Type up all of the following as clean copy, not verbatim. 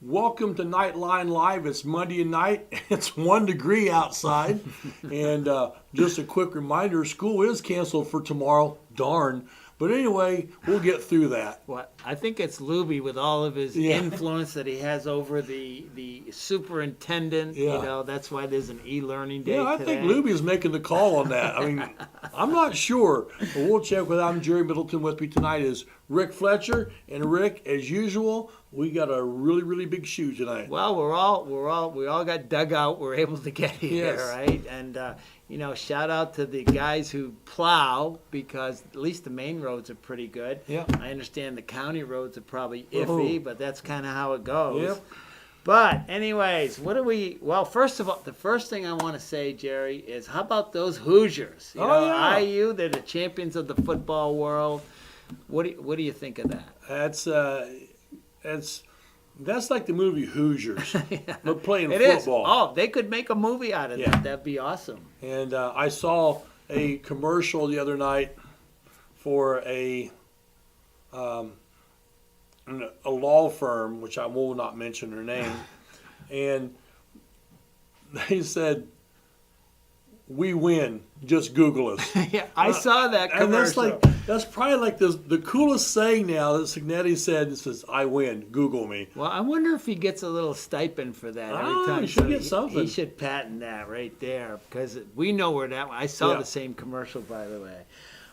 Welcome to Knightline Live. It's Monday night. It's 1 degree outside. And just a quick reminder, school is canceled for tomorrow. Darn. But anyway, we'll get through that. Well, I think it's Luby with all of his influence that he has over the superintendent. Yeah. You know, that's why there's an e-learning day Yeah, I today. think Luby's making the call on that. I mean, I'm not sure. But we'll check with I'm Jerry Middleton. With me tonight is Rick Fletcher. And Rick, as usual, we got a really, really big shoe tonight. Well, we all got dug out. We're able to get here, Yes. right? And shout out to the guys who plow, because at least the main roads are pretty good. Yeah. I understand the county roads are probably iffy, but that's kind of how it goes. Yep. But anyways, well, first of all, the first thing I want to say, Jerry, is how about those Hoosiers? Yeah. IU, they're the champions of the football world. What do you think of that? That's like the movie Hoosiers, but playing It football. is. Oh, they could make a movie out of Yeah. that. That'd be awesome. And I saw a commercial the other night for a law firm, which I will not mention their name, and they said, "We win. Just Google us." Yeah, I saw that And commercial. that's probably like the coolest saying now that Signetti said. It says, "I win. Google me." Well, I wonder if he gets a little stipend for that every time. He should get something. He should patent that right there, because we know where that. I saw Yeah. the same commercial, by the way.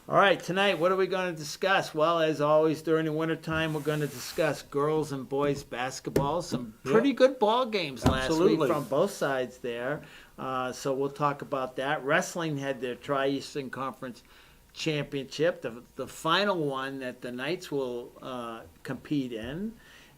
All right, tonight, what are we going to discuss? Well, as always, during the wintertime, we're going to discuss girls and boys basketball. Some pretty good ball games last Absolutely. week from both sides there. So we'll talk about that. Wrestling had their Tri-Eastern Conference Championship, the final one that the Knights will compete in.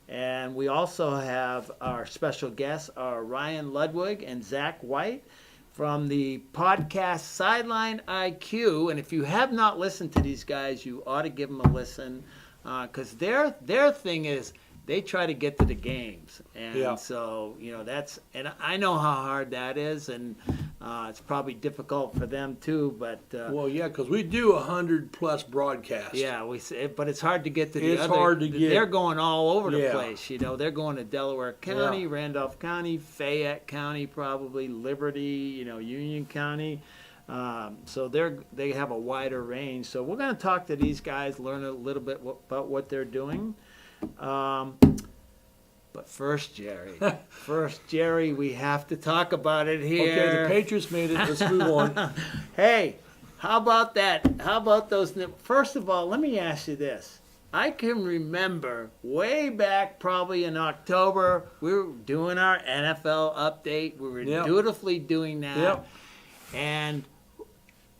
And we also have our special guests, Ryan Ludwig and Zach White, from the podcast Sideline IQ. And if you have not listened to these guys, you ought to give them a listen, because their thing is they try to get to the games. And so, and I know how hard that is, and it's probably difficult for them too, but Well, yeah, because we do 100+ broadcasts. yeah, but it's hard to get to the It's other. hard to get. They're going all over the Yeah. place. They're going to Delaware County, Randolph County, Fayette County, probably Liberty, Union County. So they have a wider range. So we're going to talk to these guys, learn a little bit about what they're doing. But first, Jerry, we have to talk about it here. Okay, the Patriots made it. Let's move on. Hey, how about that? How about those? First of all, let me ask you this. I can remember way back, probably in October, we were doing our NFL update. We were dutifully doing that. Yep. And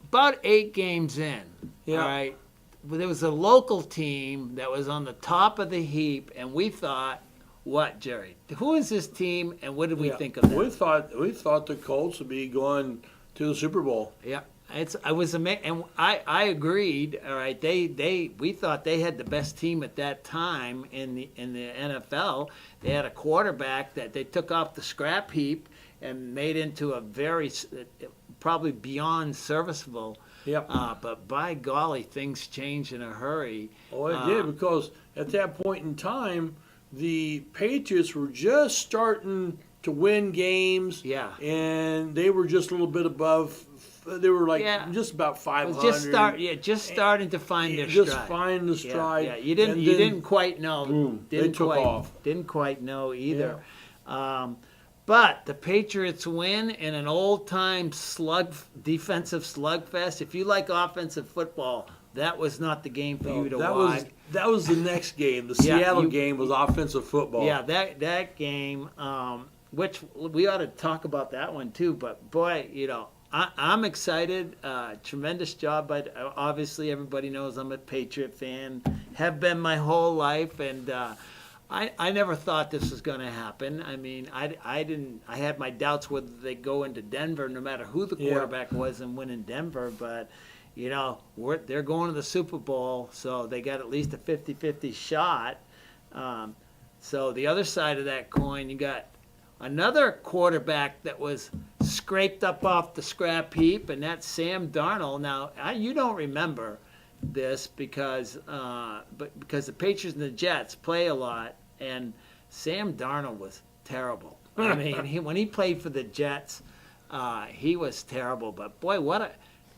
about 8 games in, Yep. all right, there was a local team that was on the top of the heap, and we thought, what, Jerry? Who is this team, and what did we think of them? We thought the Colts would be going to the Super Bowl. Yeah, I was amazed, and I agreed. All right, we thought they had the best team at that time in the NFL. They had a quarterback that they took off the scrap heap and made into a very probably beyond serviceable. Yep. But by golly, things changed in a hurry. Oh, it did, because at that point in time, the Patriots were just starting to win games. Yeah. And they were just a little bit above. They were just about 500. Just starting to find their just stride. find the stride. Yeah, you didn't quite know. Boom, they took off. Didn't quite know either. But the Patriots win in an old-time defensive slugfest. If you like offensive football, that was not the game for you to watch. That was the next game. The Seattle game was offensive football. Yeah, that game, which we ought to talk about that one too. But boy, I'm excited. Tremendous job. But obviously, everybody knows I'm a Patriot fan. Have been my whole life, and I never thought this was going to happen. I mean, I didn't. I had my doubts whether they go into Denver, no matter who the quarterback was, and win in Denver. But they're going to the Super Bowl, so they got at least a 50-50 shot. So the other side of that coin, you got another quarterback that was scraped up off the scrap heap, and that's Sam Darnold. Now, you don't remember this because the Patriots and the Jets play a lot, and Sam Darnold was terrible. I mean, when he played for the Jets, he was terrible. But boy,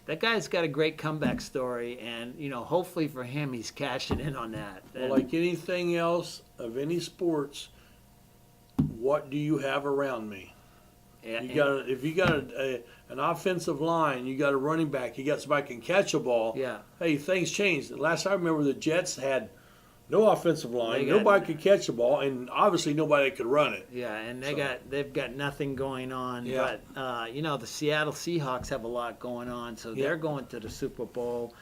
that guy's got a great comeback story, and hopefully for him, he's cashing in on that. Well, like anything else of any sports, what do you have around me? Yeah, If you got an offensive line, you got a running back, you got somebody who can catch a ball. Yeah. Hey, things changed. Last I remember, the Jets had no offensive line, They got- nobody could catch the ball, and obviously nobody could run it. Yeah, and they've got nothing going on. Yeah. But the Seattle Seahawks have a lot going on, so Yeah. they're going to the Super Bowl.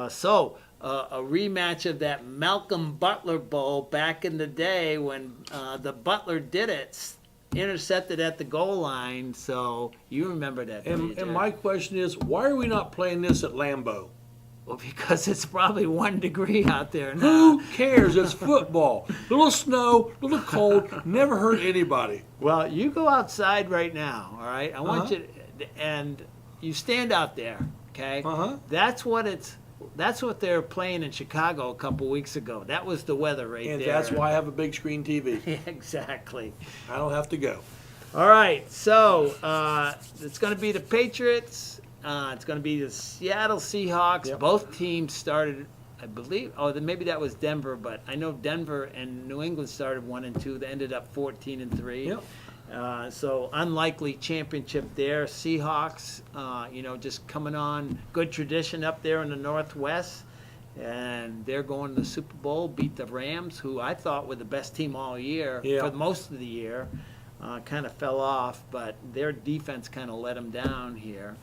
So a rematch of that Malcolm Butler Bowl back in the day when the Butler did it, intercepted at the goal line. So you remember that? don't you, And Jared? my question is, why are we not playing this at Lambeau? Well, because it's probably 1 degree out there now. Who cares? It's football. Little snow, little cold, never hurt anybody. Well, you go outside right now, all right? I want Uh-huh. you to, and you stand out there, okay? Uh-huh. That's what they were playing in Chicago a couple weeks ago. That was the weather right And there. that's why I have a big screen TV. Exactly. I don't have to go. All right, so it's going to be the Patriots. It's going to be the Seattle Seahawks. Yep. Both teams started, I believe. Oh, then maybe that was Denver, but I know Denver and New England started 1-2. They ended up 14-3. Yep. So unlikely championship there. Seahawks, just coming on. Good tradition up there in the Northwest. And they're going to the Super Bowl, beat the Rams, who I thought were the best team all year Yeah. for most of the year. Kind of fell off, but their defense kind of let them down here.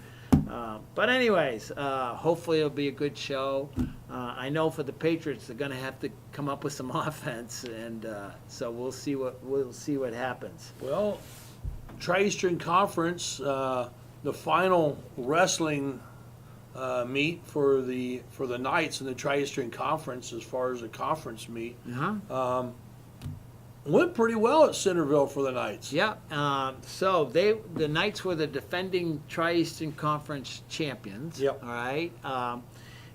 But anyways, hopefully it'll be a good show. I know for the Patriots, they're going to have to come up with some offense, and so we'll see what happens. Well, Tri-Eastern Conference, the final wrestling meet for the Knights in the Tri-Eastern Conference, as far as the conference meet, went pretty well at Centerville for the Knights. Yeah. So the Knights were the defending Tri-Eastern Conference champions. Yep. All right.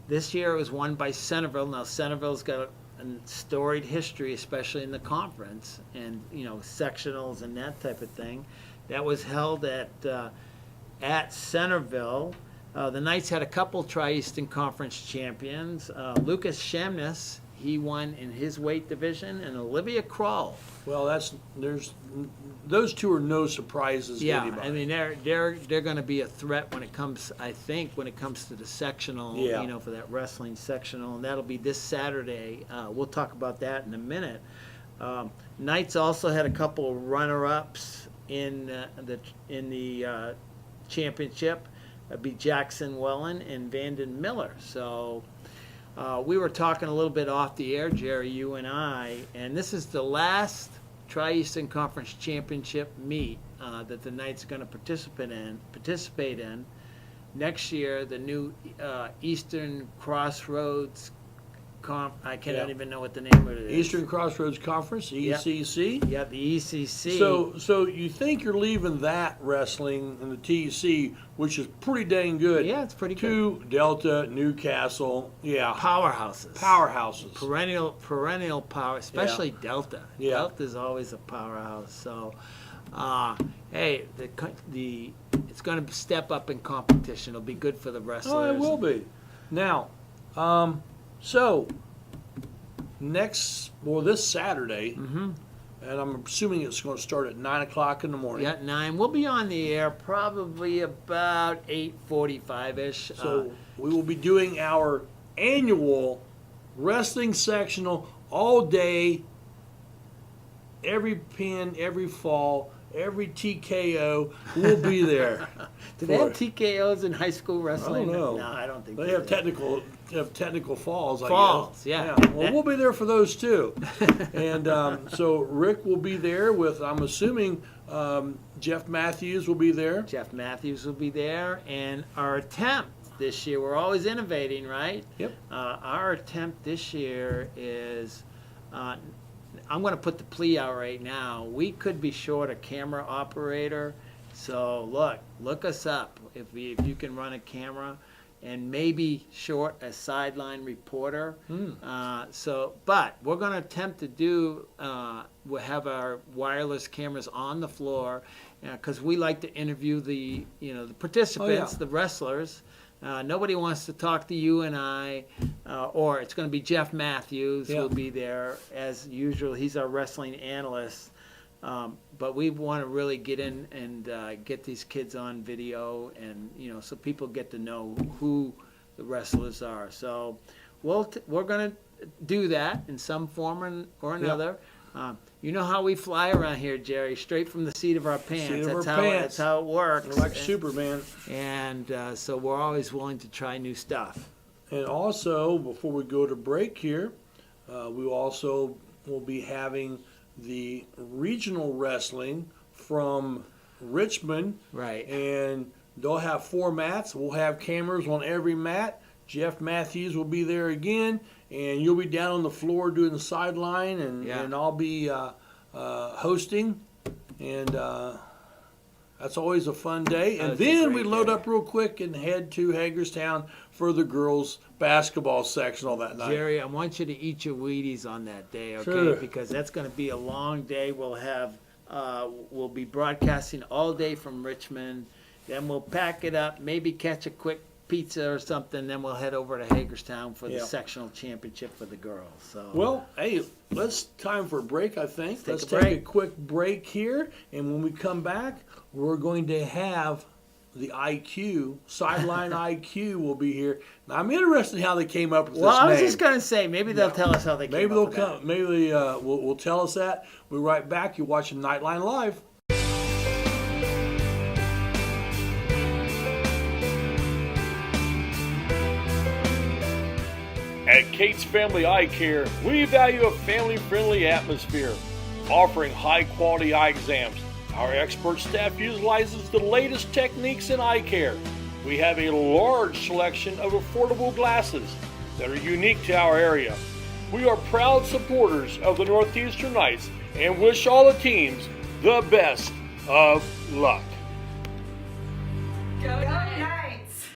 This year it was won by Centerville. Now Centerville's got a storied history, especially in the conference, and sectionals and that type of thing. That was held at Centerville. The Knights had a couple Tri-Eastern Conference champions. Lucas Shamness, he won in his weight division, and Olivia Kroll. Well, those two are no surprises to anybody. I mean they're going to be a threat when it comes. I think when it comes to the sectional, Yeah. for that wrestling sectional, and that'll be this Saturday. We'll talk about that in a minute. Knights also had a couple runner-ups in the championship. That'd be Jackson Wellen and Vanden Miller. So. We were talking a little bit off the air, Jerry, you and I, and this is the last Tri-Eastern Conference Championship meet that the Knights are going to participate in. Next year, the new Eastern Crossroads I cannot even know what the name of it is. Eastern Crossroads Conference, ECC. Yeah, the ECC. So you think you're leaving that wrestling in the TEC, which is pretty dang good. Yeah, it's pretty good. To Delta, Newcastle, yeah, Powerhouses. Perennial power, especially Delta. Yeah. Delta's always a powerhouse. So, hey, it's going to step up in competition. It'll be good for the wrestlers. Oh, it will be. Now, so this Saturday, and I'm assuming it's going to start at 9 o'clock in the morning. Yeah, 9. We'll be on the air probably about 8:45-ish. So we will be doing our annual wrestling sectional all day, every pin, every fall, every TKO. We'll be there. Do they have TKOs in high school wrestling? I don't know. No, I don't think They have technical falls, I guess. Falls, yeah. Well, we'll be there for those too. And so Rick will be there with, I'm assuming, Jeff Matthews will be there. Jeff Matthews will be there. And our attempt this year, we're always innovating, right? Yep. Our attempt this year is, I'm going to put the plea out right now. We could be short a camera operator. So look us up. If you can run a camera, and maybe short a sideline reporter. But we're going to attempt to do, we'll have our wireless cameras on the floor, because we like to interview the participants, the wrestlers. Nobody wants to talk to you and I, or it's going to be Jeff Matthews who will be there as usual. He's our wrestling analyst. But we want to really get in and get these kids on video, and so people get to know who the wrestlers are. So we're going to do that in some form or another. You know how we fly around here, Jerry, straight from the seat of our pants. That's how it works. We're like Superman. And so we're always willing to try new stuff. And also, before we go to break here, we also will be having the regional wrestling from Richmond. Right. And they'll have 4 mats. We'll have cameras on every mat. Jeff Matthews will be there again, and you'll be down on the floor doing the sideline, and I'll be hosting. And that's always a fun day. And then we load up real quick and head to Hagerstown for the girls' basketball sectional that night. Jerry, I want you to eat your Wheaties on that day, okay? Sure. Because that's going to be a long day. We'll be broadcasting all day from Richmond. Then we'll pack it up, maybe catch a quick pizza or something. Then we'll head over to Hagerstown for the sectional championship for the girls. So. Well, hey, time for a break, I think. Let's take take a quick break here. And when we come back, we're going to have the IQ, sideline IQ will be here. Now, I'm interested in how they came up with this name. Well, I was just going to say, maybe they'll tell us how they came up with that. Maybe we'll tell us that. We'll be right back. You're watching Knightline Live. At Kate's Family Eye Care, we value a family-friendly atmosphere, offering high-quality eye exams. Our expert staff utilizes the latest techniques in eye care. We have a large selection of affordable glasses that are unique to our area. We are proud supporters of the Northeastern Knights and wish all the teams the best of luck. Go Knights!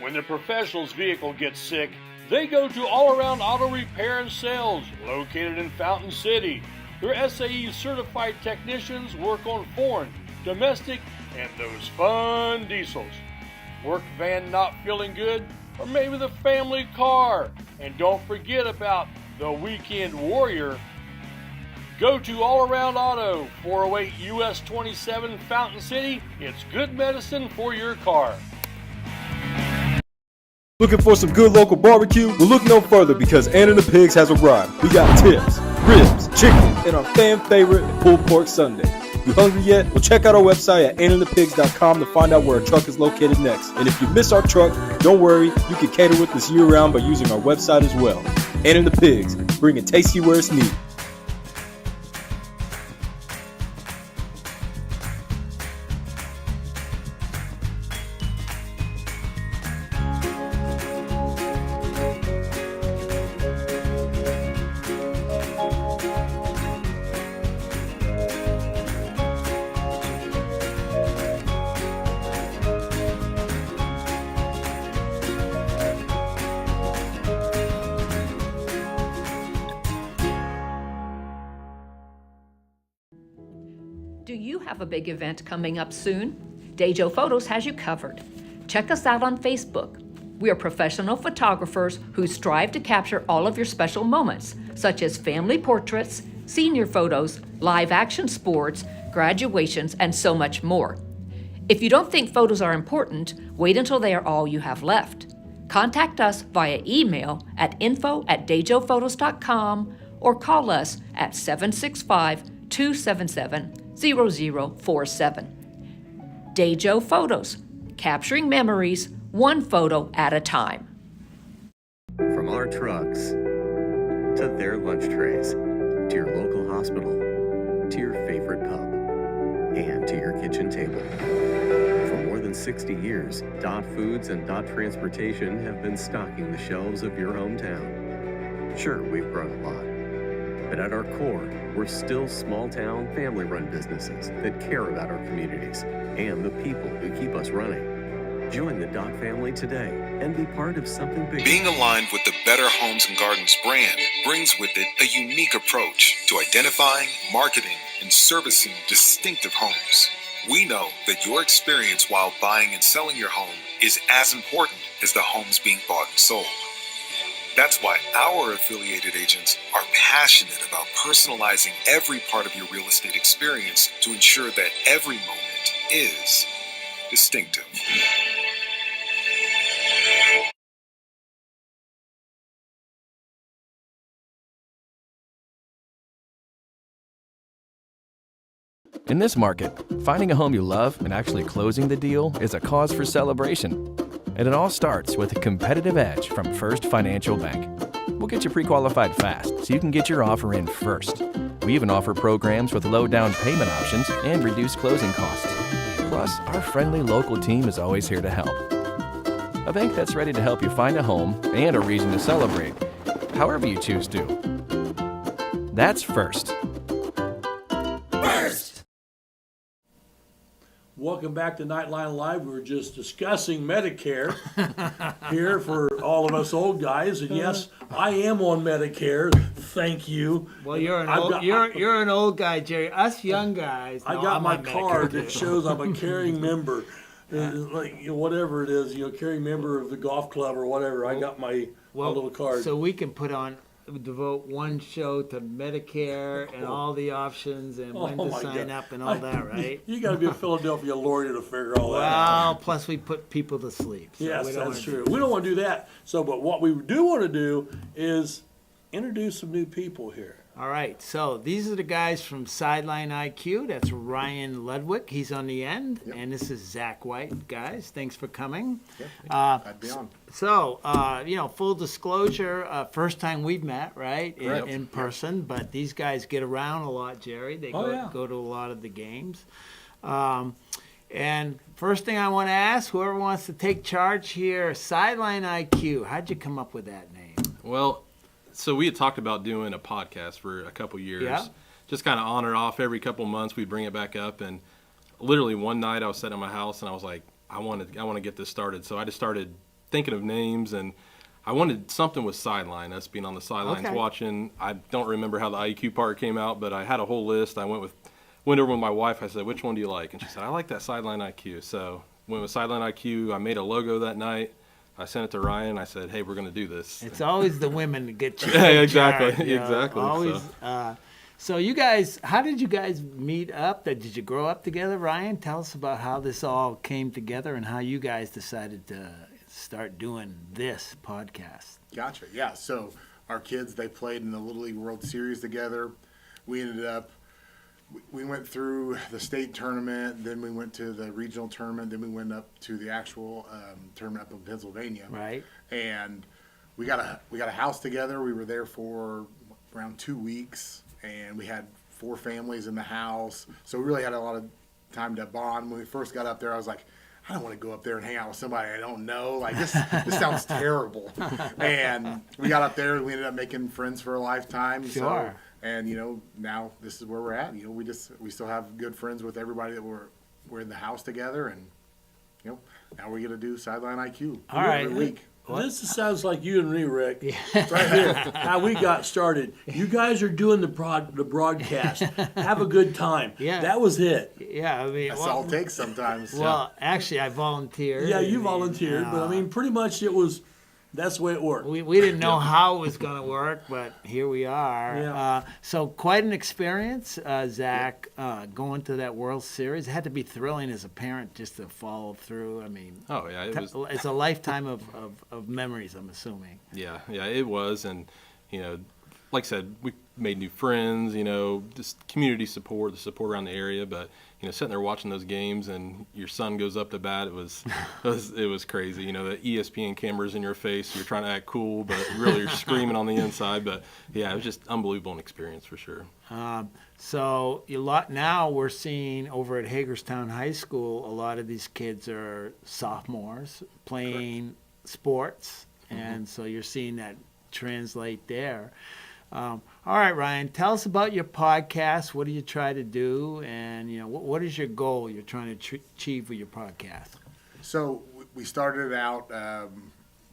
When the professional's vehicle gets sick, they go to All Around Auto Repair and Sales, located in Fountain City. Their SAE certified technicians work on foreign, domestic, and those fun diesels. Work van not feeling good? Or maybe the family car? And don't forget about the Weekend Warrior. Go to All Around Auto, 408 US 27 Fountain City. It's good medicine for your car. Looking for some good local barbecue? Well, look no further, because Ann and the Pigs has arrived. We got tips, ribs, chicken, and our fan favorite, pulled pork sundae. You hungry yet? Well, check out our website at annandthepigs.com to find out where our truck is located next. And if you miss our truck, don't worry, you can cater with us year-round by using our website as well. Ann and the Pigs, bringing tasty where it's needed. Do you have a big event coming up soon? Dejo Photos has you covered. Check us out on Facebook. We are professional photographers who strive to capture all of your special moments, such as family portraits, senior photos, live action sports, graduations, and so much more. If you don't think photos are important, wait until they are all you have left. Contact us via email at info@dejophotos.com or call us at 765-277-0047. Dejo Photos, capturing memories one photo at a time. From our trucks to their lunch trays, to your local hospital, to your favorite pub, and to your kitchen table. For more than 60 years, Dot Foods and Dot Transportation have been stocking the shelves of your hometown. Sure, we've grown a lot, but at our core, we're still small-town, family-run businesses that care about our communities and the people who keep us running. Join the Doc family today and be part of something bigger. Being aligned with the Better Homes and Gardens brand brings with it a unique approach to identifying, marketing, and servicing distinctive homes. We know that your experience while buying and selling your home is as important as the homes being bought and sold. That's why our affiliated agents are passionate about personalizing every part of your real estate experience to ensure that every moment is distinctive. In this market, finding a home you love and actually closing the deal is a cause for celebration. And it all starts with a competitive edge from First Financial Bank. We'll get you pre-qualified fast so you can get your offer in first. We even offer programs with low down payment options and reduced closing costs. Plus, our friendly local team is always here to help. A bank that's ready to help you find a home and a reason to celebrate, however you choose to. That's First. Welcome back to Knightline Live. We were just discussing Medicare here for all of us old guys, and yes, I am on Medicare. Thank you. Well, you're an old guy, Jerry. Us young guys. I got my card that shows I'm a caring member, like whatever it is, caring member of the golf club or whatever. I got my little card. So we can devote one show to Medicare and all the options and when to sign up and all that, right? You got to be a Philadelphia lawyer to figure all that out. Well, plus we put people to sleep. So yes, that's true. We don't want to do that. So, but what we do want to do is introduce some new people here. All right, so these are the guys from Sideline IQ. That's Ryan Ludwig. He's on the end. Yep. And this is Zach White. Guys, thanks for coming. Yeah, I'd be on. So, full disclosure, first time we've met, right, in person. But these guys get around a lot, Jerry. They go to a lot of the games. And first thing I want to ask, whoever wants to take charge here, Sideline IQ, how'd you come up with that name? Well, so we had talked about doing a podcast for a couple years, just kind of on and off. Every couple months we'd bring it back up, and literally one night I was sitting in my house and I was like, I want to get this started. So I just started thinking of names, and I wanted something with sideline, us being on the sidelines watching. I don't remember how the IQ part came out, but I had a whole list. I went over with my wife. I said, which one do you like? And she said, I like that Sideline IQ. So went with Sideline IQ. I made a logo that night. I sent it to Ryan. I said, hey, we're going to do this. It's always the women that get you. Yeah, exactly. Exactly. Always. So you guys, how did you guys meet up? Did you grow up together, Ryan? Tell us about how this all came together and how you guys decided to start doing this podcast. Gotcha. Yeah. So our kids, they played in the Little League World Series together. We ended up, we went through the state tournament, then we went to the regional tournament, then we went up to the actual tournament up in Pennsylvania. Right. And we got a house together. We were there for around 2 weeks, and we had 4 families in the house. So we really had a lot of time to bond. When we first got up there, I was like, I don't want to go up there and hang out with somebody I don't know. Like, this sounds terrible. And we got up there, and we ended up making friends for a lifetime. Sure. And now this is where we're at. We still have good friends with everybody that we're in the house together, and now we're gonna do Sideline IQ every week. This sounds like you and me, Rick. Yeah. Right here, how we got started. You guys are doing the broadcast. Have a good time. Yeah. That was it. Yeah, I mean, that's all it takes sometimes. Well, actually, I volunteered. Yeah, you volunteered, but I mean, pretty much that's the way it worked. We didn't know how it was going to work, but here we are. Yeah. So quite an experience, Zach, going to that World Series. It had to be thrilling as a parent just to follow through. I mean, it's a lifetime of memories, I'm assuming. Yeah, it was. And, like I said, we made new friends, just community support, the support around the area. But, sitting there watching those games and your son goes up to bat, it was crazy. The ESPN cameras in your face, you're trying to act cool, but really you're screaming on the inside. But, yeah, it was just unbelievable experience for sure. So now we're seeing over at Hagerstown High School, a lot of these kids are sophomores playing sports. And so you're seeing that translate there. All right, Ryan, tell us about your podcast. What do you try to do? And, what is your goal you're trying to achieve with your podcast? So we started out,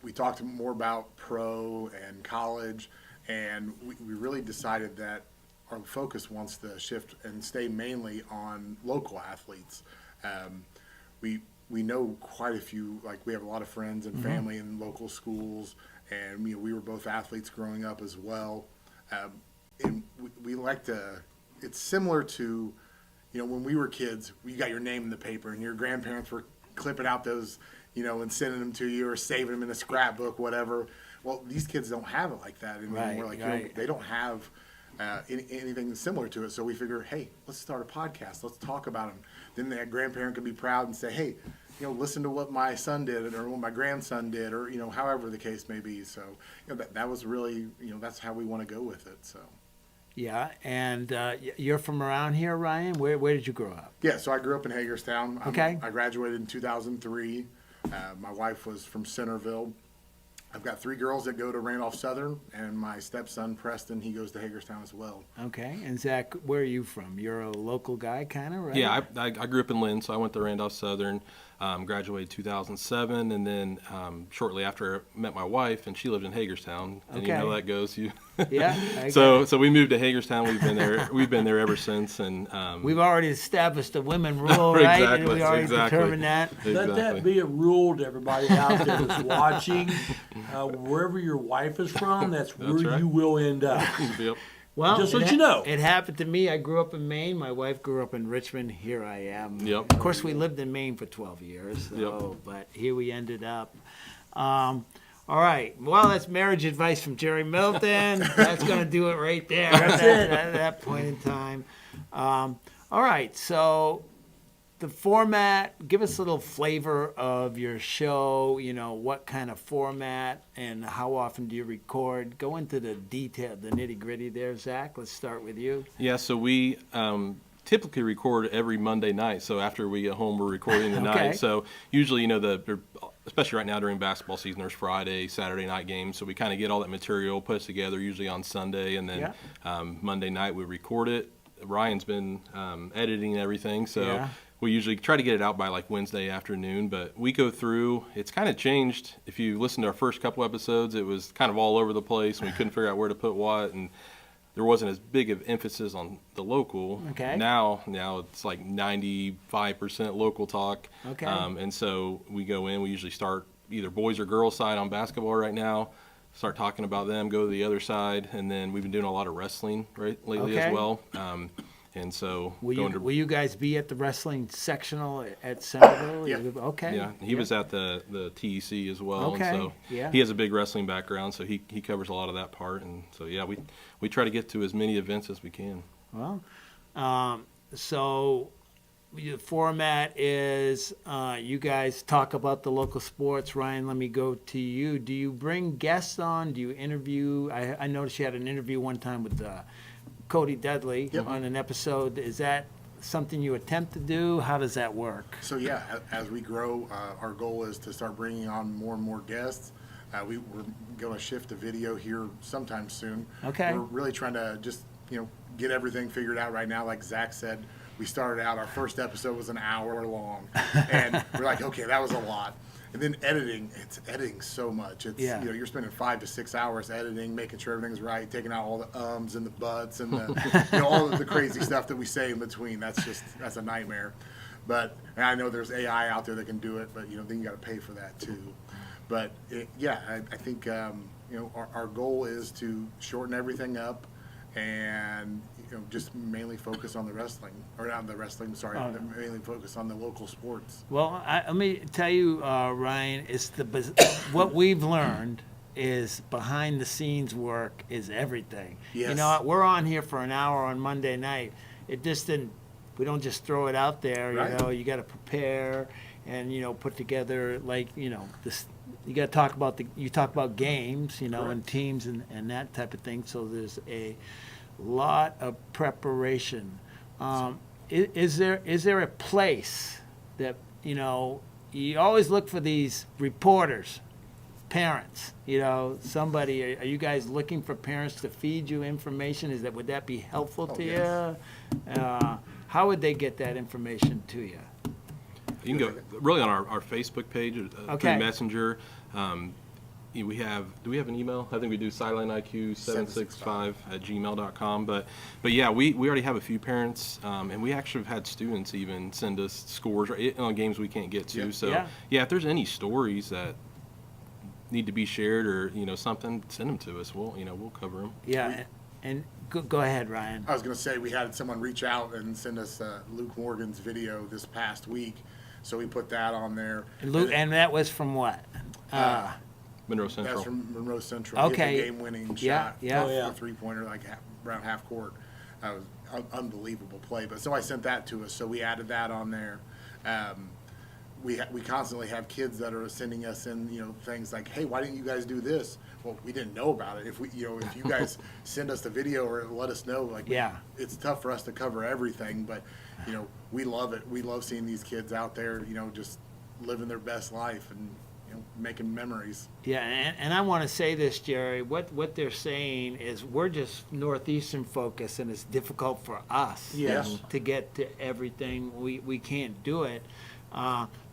we talked more about pro and college, and we really decided that our focus wants to shift and stay mainly on local athletes. We know quite a few, like we have a lot of friends and family in local schools, and we were both athletes growing up as well. And we like to, it's similar to, when we were kids, you got your name in the paper and your grandparents were clipping out those, and sending them to you or saving them in a scrapbook, whatever. Well, these kids don't have it like that anymore. They don't have anything similar to it. So we figure, hey, let's start a podcast. Let's talk about them. Then that grandparent can be proud and say, hey, listen to what my son did or what my grandson did, or, however the case may be. So, that was really, that's how we want to go with it. So. Yeah, and you're from around here, Ryan? Where did you grow up? Yeah, so I grew up in Hagerstown. Okay. I graduated in 2003. My wife was from Centerville. I've got 3 girls that go to Randolph Southern, and my stepson, Preston, he goes to Hagerstown as well. Okay, and Zach, where are you from? You're a local guy, kind of, right? Yeah, I grew up in Lynn, so I went to Randolph Southern, graduated 2007, and then shortly after I met my wife, and she lived in Hagerstown, and you know how that goes. Yeah. So we moved to Hagerstown. We've been there ever since, and we've already established the women rule, right? Exactly. And we already determined that. Let that be a rule to everybody out there that's watching. Wherever your wife is from, that's where right. you will end up. Yep. Well, just let you know. It happened to me. I grew up in Maine. My wife grew up in Richmond. Here I am. Yep. Of course, we lived in Maine for 12 years, but here we ended up. All right. Well, that's marriage advice from Jerry Milton. That's going to do it right there at that point in time. All right. So the format, give us a little flavor of your show, what kind of format and how often do you record? Go into the detail, the nitty-gritty there, Zach. Let's start with you. Yeah, so we typically record every Monday night. So after we get home, we're recording the night. So usually, especially right now during basketball season, there's Friday, Saturday night games. So we kind of get all that material, put it together usually on Sunday, and then Monday night we record it. Ryan's been editing everything, so we usually try to get it out by like Wednesday afternoon, but we go through, it's kind of changed. If you listen to our first couple episodes, it was kind of all over the place, and we couldn't figure out where to put what, and there wasn't as big of emphasis on the local. Okay. Now it's like 95% local talk. Okay. And so we go in, we usually start either boys or girls side on basketball right now, start talking about them, go to the other side, and then we've been doing a lot of wrestling lately as well. And so will you guys be at the wrestling sectional at Centerville? Yeah. Okay. Yeah, he was at the TEC as well. Okay. And so he has a big wrestling background, so he covers a lot of that part. And so we try to get to as many events as we can. Well, so the format is you guys talk about the local sports. Ryan, let me go to you. Do you bring guests on? Do you interview? I noticed you had an interview one time with Cody Dudley on an episode. Is that something you attempt to do? How does that work? So as we grow, our goal is to start bringing on more and more guests. We're going to shift to video here sometime soon. Okay. We're really trying to just get everything figured out right now. Like Zach said, we started out, our first episode was an hour long, and we're like, okay, that was a lot. And then editing so much. It's you're spending 5 to 6 hours editing, making sure everything's right, taking out all the ums and the buts and the all of the crazy stuff that we say in between. That's a nightmare. But and I know there's AI out there that can do it, but then you got to pay for that too. But I think our goal is to shorten everything up and just mainly focus on the wrestling, or not the wrestling. Sorry, mainly focus on the local sports. Well, let me tell you, Ryan, it's what we've learned is behind the scenes work is everything. Yes. We're on here for an hour on Monday night. It just didn't. We don't just throw it out there. Right. You got to prepare and put together this. You got to talk about you talk about games, and teams and that type of thing. So there's a lot of preparation. Is there a place that you always look for these reporters, parents, somebody? Are you guys looking for parents to feed you information? Would that be helpful to you? How would they get that information to you? You can go really on our Facebook page Okay. through Messenger. Do we have an email? I think we do sidelineIQ765@gmail.com. But yeah, we already have a few parents, and we actually have had students even send us scores on games we can't get to. Yeah. So Yeah. if there's any stories that need to be shared or something, send them to us. We'll cover them. Yeah, and go ahead, Ryan. I was going to say we had someone reach out and send us Luke Morgan's video this past week, so we put that on there. And that was from what? Monroe Central. That's from Monroe Central. He hit Okay. the game-winning Yeah, shot. yeah. Oh, yeah. A three-pointer, like around half court. That was unbelievable play. But so I sent that to us, so we added that on there. We constantly have kids that are sending us in, things like, "Hey, why didn't you guys do this?" Well, we didn't know about it. If you guys send us the video or let us know, it's tough for us to cover everything, but we love it. We love seeing these kids out there, just living their best life and making memories. Yeah, and I want to say this, Jerry. What they're saying is we're just Northeastern focused, and it's difficult for us Yes. to get to everything. We can't do it.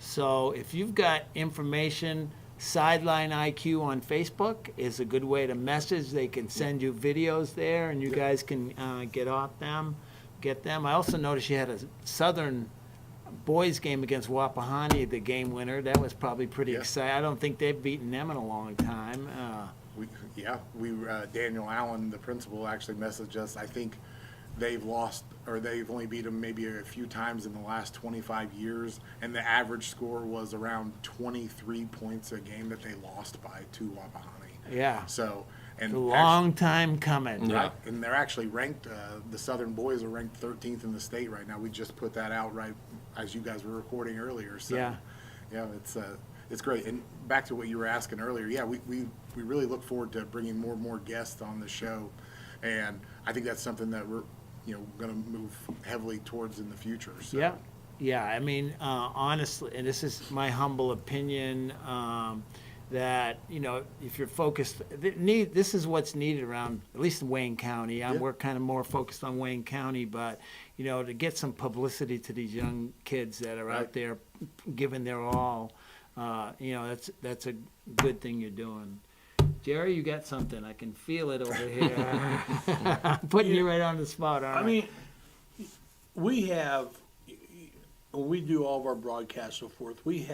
So if you've got information, Sideline IQ on Facebook is a good way to message. They can send you videos there, and you guys can get them. I also noticed you had a Southern boys game against Wapahani, the game winner. That was probably pretty exciting. I don't think they've beaten them in a long time. Daniel Allen, the principal, actually messaged us. I think they've only beat them maybe a few times in the last 25 years, and the average score was around 23 points a game that they lost by to Wapahani. Yeah. So, and a long time coming. Yeah. right, and they're actually ranked. The Southern boys are ranked 13th in the state right now. We just put that out right as you guys were recording earlier. So, Yeah. it's great. And back to what you were asking earlier, we really look forward to bringing more and more guests on the show, and I think that's something that we're going to move heavily towards in the future. So. Yeah. I mean, honestly, and this is my humble opinion, that if you're focused, this is what's needed around at least in Wayne County. We're kind of more focused on Wayne County, but to get some publicity to these young kids that are out there giving their all, that's a good thing you're doing. Jerry, you got something. I can feel it over here. I'm putting you right on the spot, aren't I? I mean, we have, when we do all of our broadcasts and so forth, we've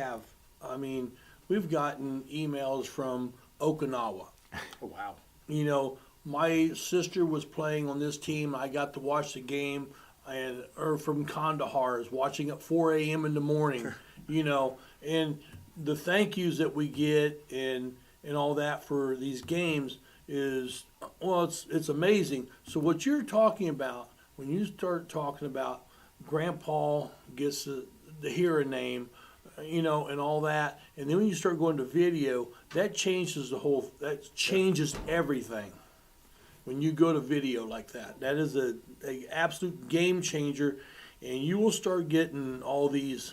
gotten emails from Okinawa. Oh, wow. My sister was playing on this team. I got to watch the game, or from Kandahar, is watching at 4 a.m. in the morning, and the thank yous that we get and all that for these games is, it's amazing. So what you're talking about, when you start talking about Grandpa gets to hear a name, and all that, and then when you start going to video, that changes everything. When you go to video like that, that is a absolute game changer, and you will start getting all these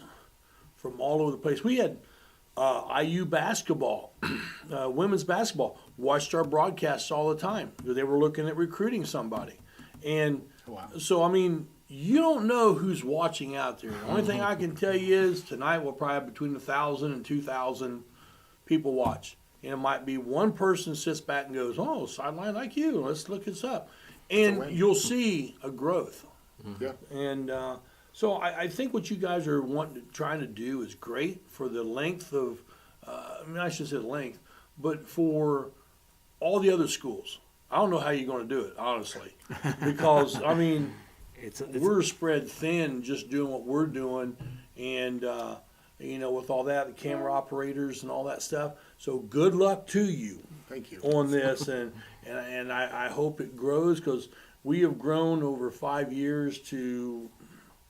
from all over the place. We had IU basketball, women's basketball, watched our broadcasts all the time because they were looking at recruiting somebody. And so, you don't know who's watching out there. The only thing I can tell you is tonight we'll probably have between 1,000 and 2,000 people watch. And it might be one person sits back and goes, "Oh, Sideline IQ, let's look this up." And you'll see a growth. Yeah. And so I think what you guys are trying to do is great for the length of, I should say length, but for all the other schools. I don't know how you're going to do it, honestly, because, we're spread thin just doing what we're doing, and, with all that, the camera operators and all that stuff. So good luck to you. Thank you. On this, and I hope it grows, because we have grown over 5 years to,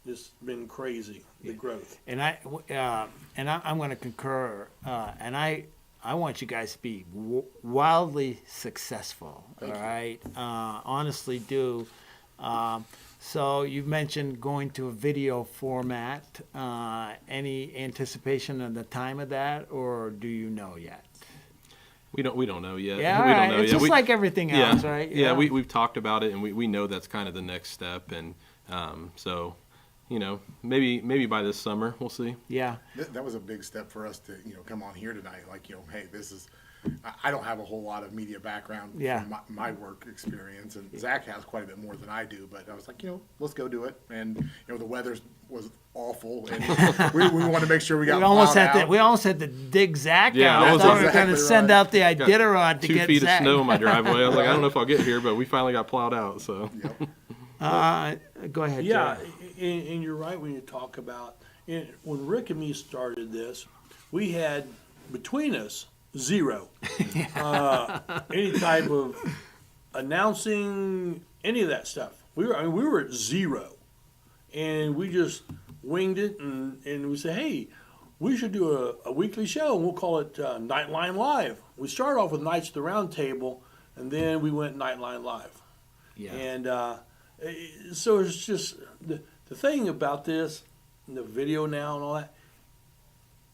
it's been crazy, the growth. And I'm going to concur. And I want you guys to be wildly successful. Thank you. Right? Honestly, do. So you've mentioned going to a video format. Any anticipation on the time of that, or do you know yet? We don't know yet. Yeah, we right. don't know It's yet. just like everything else, right? Yeah, we've talked about it, and we know that's kind of the next step, and so maybe by this summer, we'll see. Yeah. That was a big step for us to, come on here tonight. Like, hey, this is, I don't have a whole lot of media background from my work experience, and Zach has quite a bit more than I do, but I was like, let's go do it. And, the weather was awful, and we wanted to make sure we got we almost had to dig Zach Yeah, out. I I was thought we were exactly going to send out the Got Iditarod to 2 get feet Zach. of snow in my driveway. I was like, I don't know if I'll get here, but we finally got plowed out. So. Yep. Go ahead, Yeah, Jerry. and you're right when you talk about when Rick and me started this, we had between us 0. Any type of announcing, any of that stuff. We were at 0, and we just winged it, and we said, hey, we should do a weekly show, and we'll call it Knightline Live. We started off with Knights at the Round Table, and then we went Knightline Live. Yeah. And so it's just the thing about this, the video now and all that,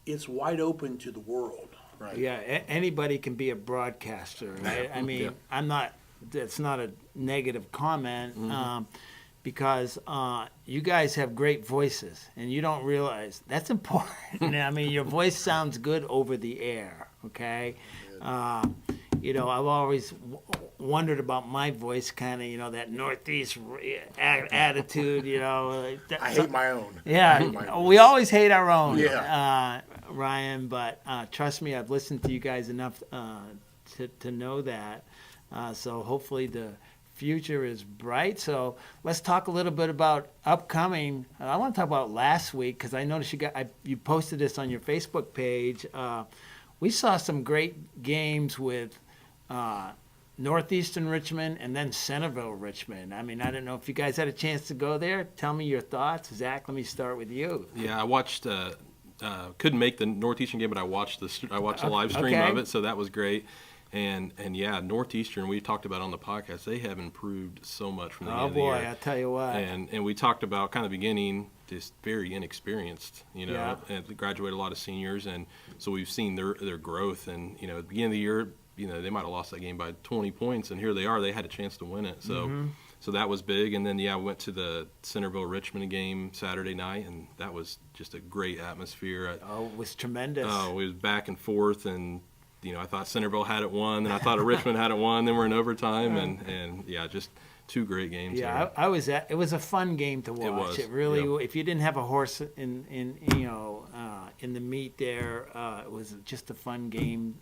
it's wide open to the world. Right. Yeah, anybody can be a broadcaster. Right? I mean, that's not a negative comment, because you guys have great voices, and you don't realize that's important. I mean, your voice sounds good over the air, okay? I've always wondered about my voice, kind of, that Northeast attitude, I hate my own. Yeah, we always hate our own, Yeah. Ryan, but trust me, I've listened to you guys enough to know that. So hopefully the future is bright. So let's talk a little bit about upcoming. I want to talk about last week, because I noticed you posted this on your Facebook page. We saw some great games with Northeastern Richmond and then Centerville Richmond. I mean, I don't know if you guys had a chance to go there. Tell me your thoughts. Zach, let me start with you. Yeah, I watched. Couldn't make the Northeastern game, but I watched the live stream of it, so that was great. And yeah, Northeastern, we talked about on the podcast, they have improved so much from the beginning of the year. Oh boy, I tell you what. And we talked about kind of beginning just very inexperienced, and they graduated a lot of seniors, and so we've seen their growth. And at the beginning of the year, they might have lost that game by 20 points, and here they are. They had a chance to win it. So. So that was big, and then I went to the Centerville Richmond game Saturday night, and that was just a great atmosphere. It was tremendous. Oh, it was back and forth, and I thought Centerville had it won, and I thought Richmond had it won. Then we're in overtime, and yeah, just 2 great games. Yeah, I was at. It was a fun game to watch. It was. It really. If you didn't have a horse in the meet there, it was just a fun game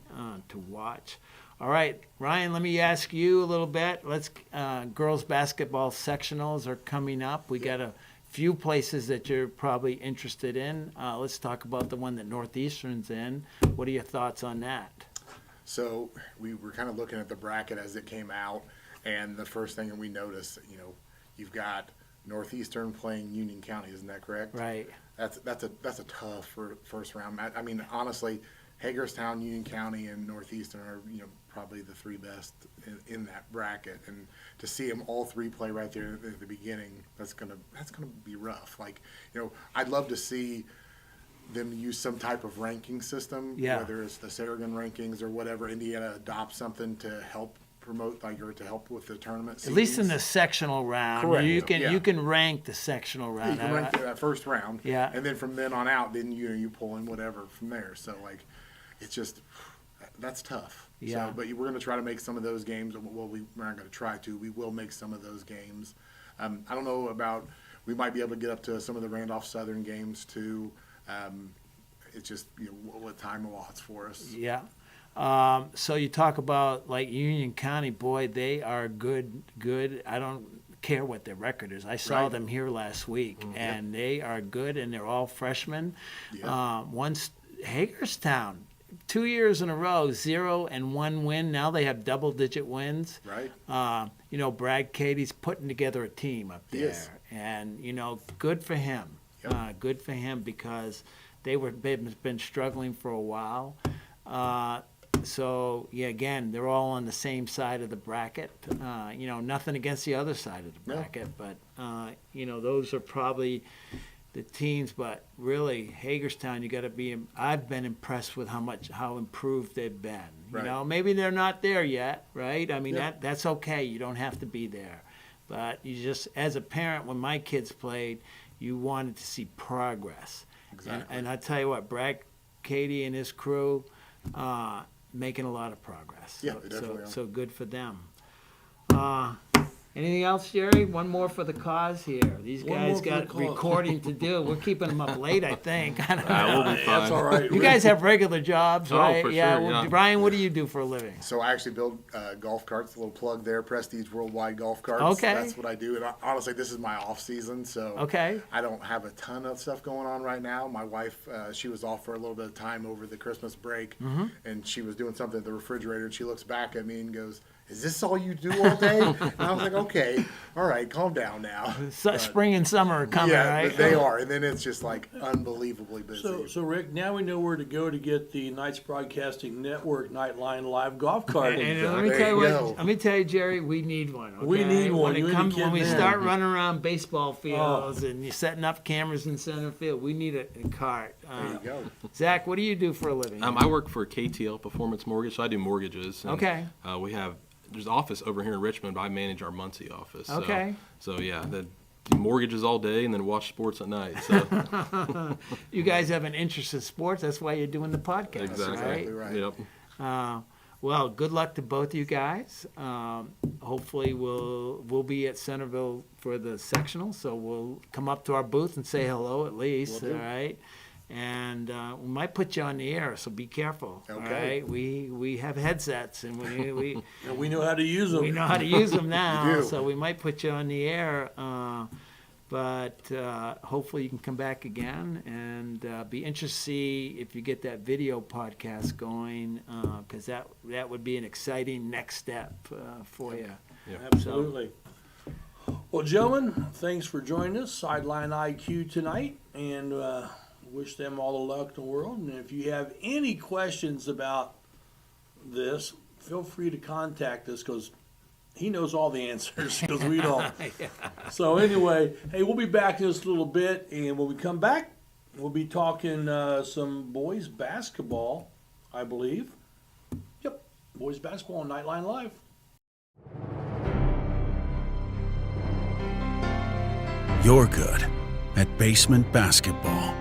to watch. All right, Ryan, let me ask you a little bit. Girls basketball sectionals are coming up. We got a few places that you're probably interested in. Let's talk about the one that Northeastern's in. What are your thoughts on that? So we were kind of looking at the bracket as it came out, and the first thing that we noticed, you've got Northeastern playing Union County, isn't that correct? Right. That's a tough first round match. I mean, honestly, Hagerstown, Union County, and Northeastern are probably the 3 best in that bracket, and to see them all 3 play right there at the beginning, that's gonna be rough. Like, I'd love to see them use some type of ranking system, whether it's the Saragon rankings or whatever. Indiana adopt something to help promote, or to help with the tournament. At least in the sectional round, correct. You can rank the sectional round. You can rank that first round, yeah, and then from then on out, then you pull in whatever from there. So it's just that's tough. Yeah. So, but we're going to try to make some of those games. Well, we're not going to try to. We will make some of those games. I don't know about. We might be able to get up to some of the Randolph Southern games too. It's just what time allots for us. Yeah. So you talk about Union County. Boy, they are good. I don't care what their record is. I saw them here last week, and they are good, and they're all freshmen. Yeah. Once Hagerstown. 2 years in a row, 0 and 1 win. Now they have double-digit wins. Right. Brad Cady's putting together a team up there, Yes. and good for him. Yep. Good for him, because they've been struggling for a while. So again, they're all on the same side of the bracket. Nothing against the other side of the bracket, but those are probably the teams. But really, Hagerstown, you got to be. I've been impressed with how improved they've been. Right. Maybe they're not there yet, right? I mean, that's okay. You don't have to be there, but you just, as a parent, when my kids played, you wanted to see progress. Exactly. And I tell you what, Brad Katie and his crew making a lot of progress. Yeah, they definitely are. So good for them. Anything else, Jerry? One more for the cause here. These One guys more for got the cause. recording to do. We're keeping them up late, I think. I don't We'll know. be fine. That's all right. You guys have regular jobs, Oh, right? for yeah. sure, Well, yeah. Brian, what do you do for a living? So I actually build golf carts. A little plug there, Prestige Worldwide Golf Carts. Okay. That's what I do. And honestly, this is my off season, so Okay. I don't have a ton of stuff going on right now. My wife, she was off for a little bit of time over the Christmas break, and she was doing something at the refrigerator. And she looks back at me and goes, "Is this all you do all day?" And I was like, "Okay, all right, calm down now." Spring and summer are coming, Yeah, right? but they are, and then it's just like unbelievably busy. So Rick, now we know where to go to get the Knights Broadcasting Network Knightline Live golf cart. And let me There tell you you what. go. Let me tell you, Jerry, we need one. Okay? We need one. You ain't When we kidding. start running around baseball fields and you're setting up cameras in center field, we need a cart. There you go. Zach, what do you do for a living? I work for KTL Performance Mortgage, so I do mortgages. And, Okay. There's an office over here in Richmond, but I manage our Muncie office. So, Okay. So yeah, do mortgages all day and then watch sports at night. So You guys have an interest in sports. That's why you're doing the podcast, exactly. right? Right. Yep. Well, good luck to both you guys. Hopefully, we'll be at Centerville for the sectional, so we'll come up to our booth and say hello at least. All right. And we might put you on the air, so be careful. Okay. All right. We have headsets, and we And we know how to use them. we know how to use them now, You do. so we might put you on the air. But hopefully you can come back again, and be interested to see if you get that video podcast going, because that would be an exciting next step for you. Absolutely. Well, gentlemen, thanks for joining us, Sideline IQ tonight, and wish them all the luck in the world. And if you have any questions about this, feel free to contact us, because he knows all the answers, because we don't. So anyway, hey, we'll be back in just a little bit, and when we come back, we'll be talking some boys basketball, I believe. Yep, boys basketball on Knightline Live. You're good at basement basketball.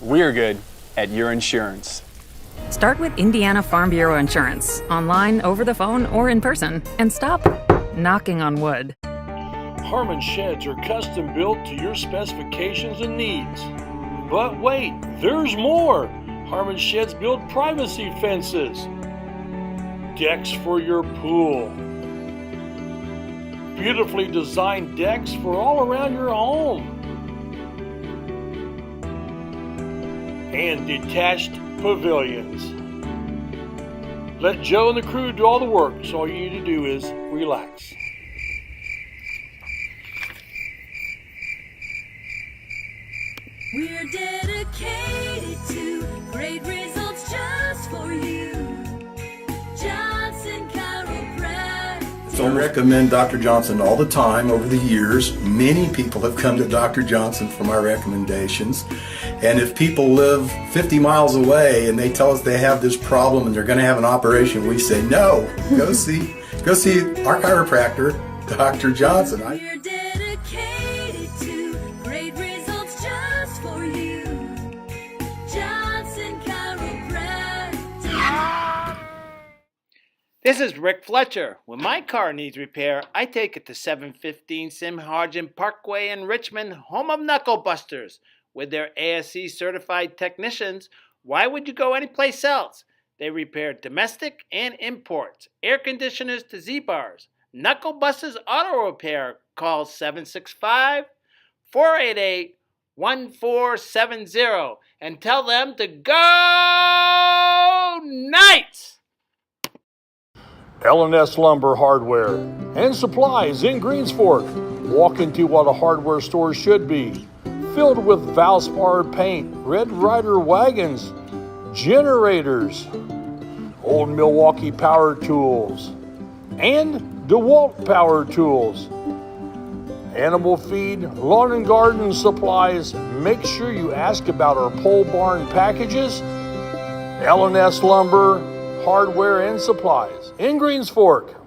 We're good at your insurance. Start with Indiana Farm Bureau Insurance, online, over the phone, or in person, and stop knocking on wood. Harmon sheds are custom built to your specifications and needs. But wait, there's more! Harmon sheds build privacy fences, decks for your pool, beautifully designed decks for all around your home, and detached pavilions. Let Joe and the crew do all the work, so all you need to do is relax. We're dedicated to great results just for you. Johnson Chiropractic. So I recommend Dr. Johnson all the time over the years. Many people have come to Dr. Johnson for my recommendations. And if people live 50 miles away and they tell us they have this problem and they're going to have an operation, we say, no, go see our chiropractor, Dr. Johnson. We're dedicated to great results just for you. Johnson Chiropractic. This is Rick Fletcher. When my car needs repair, I take it to 715 Simharjan Parkway in Richmond, home of Knuckle Busters. With their ASE certified technicians, why would you go anyplace else? They repair domestic and imports, air conditioners to Z-bars. Knuckle Busters Auto Repair. Call 765-488-1470 and tell them to go Knights! L&S Lumber Hardware and Supplies in Greens Fork. Walk into what a hardware store should be. Filled with Valspar paint, Red Ryder wagons, generators, old Milwaukee power tools, and DeWalt power tools. animal feed, lawn and garden supplies, make sure you ask about our pole barn packages, L&S lumber, hardware and supplies in Greens Fork.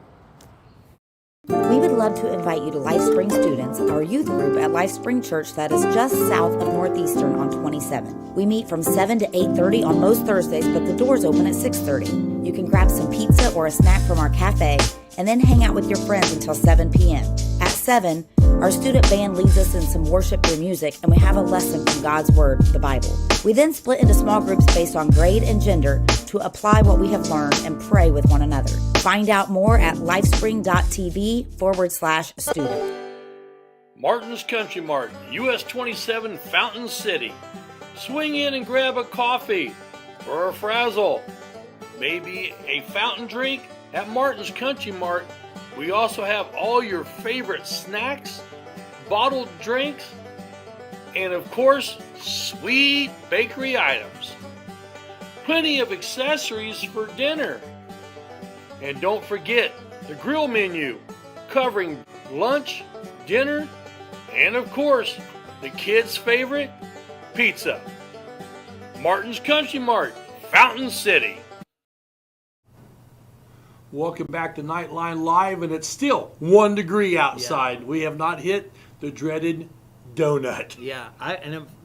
We would love to invite you to Life Spring Students, our youth group at Life Spring Church that is just south of Northeastern on 27. We meet from 7 to 8:30 on most Thursdays, but the doors open at 6:30. You can grab some pizza or a snack from our cafe and then hang out with your friends until 7 p.m. At 7, our student band leads us in some worship through music, and we have a lesson from God's Word, the Bible. We then split into small groups based on grade and gender to apply what we have learned and pray with one another. Find out more at lifespring.tv/student. Martin's Country Mart, US 27 Fountain City. Swing in and grab a coffee or a frazzle. Maybe a fountain drink at Martin's Country Mart. We also have all your favorite snacks, bottled drinks, and of course, sweet bakery items. Plenty of accessories for dinner. And don't forget the grill menu, covering lunch, dinner, and of course, the kids' favorite, pizza. Martin's Country Mart, Fountain City. Welcome back to Knightline Live, and it's still 1 degree outside. We have not hit the dreaded donut. Yeah,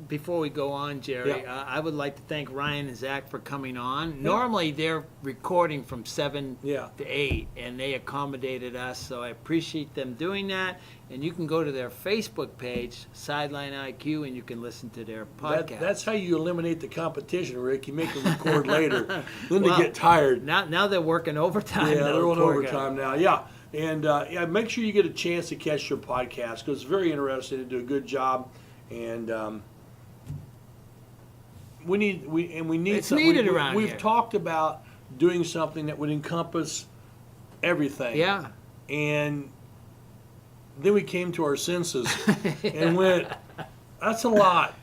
before we go on, Jerry, I would like to thank Ryan and Zach for coming on. Normally they're recording from 7 to 8, and they accommodated us, so I appreciate them doing that. And you can go to their Facebook page, Sideline IQ, and you can listen to their podcast. That's how you eliminate the competition, Rick. You make them record later. Then they get tired. Now they're working overtime. Yeah, they're on overtime now. Yeah. And make sure you get a chance to catch your podcast, because it's very interesting. To do a good job, and we need it's something. needed around here. We've talked about doing something that would encompass everything. Yeah. And then we came to our senses and went, that's a lot.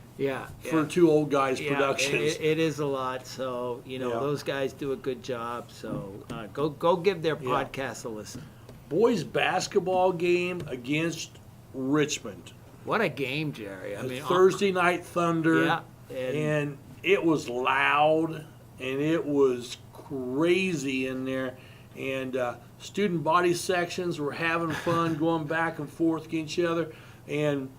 For two old guys productions. It is a lot. So those guys do a good job. So go give their podcast a listen. Boys basketball game against Richmond. What a game, Jerry! I mean, Thursday Night Thunder. Yeah, and it was loud and it was crazy in there. And student body sections were having fun, going back and forth against each other. And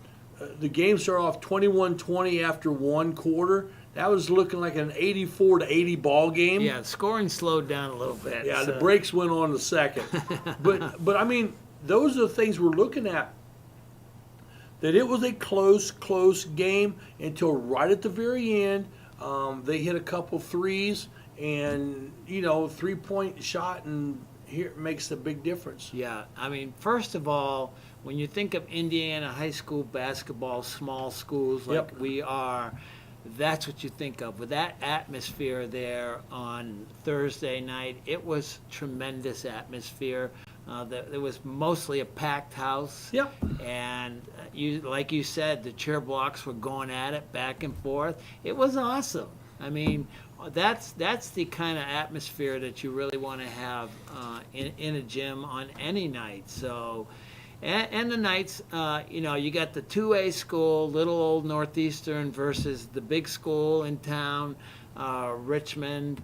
the game started off 21-20 after one quarter. That was looking like an 84-80 ball game. Yeah, scoring slowed down a little bit. Yeah, the brakes went on the second. but I mean, those are the things we're looking at. That it was a close game until right at the very end. They hit a couple threes, and 3-point shot, and here makes a big difference. Yeah, I mean, first of all, when you think of Indiana high school basketball, small schools like we are, that's what you think of. With that atmosphere there on Thursday night, it was tremendous atmosphere. It was mostly a packed house. Yep. And like you said, the cheer blocks were going at it back and forth. It was awesome. I mean, that's the kind of atmosphere that you really want to have in a gym on any night. So. And the nights, you got the 2A school, little old Northeastern, versus the big school in town, Richmond.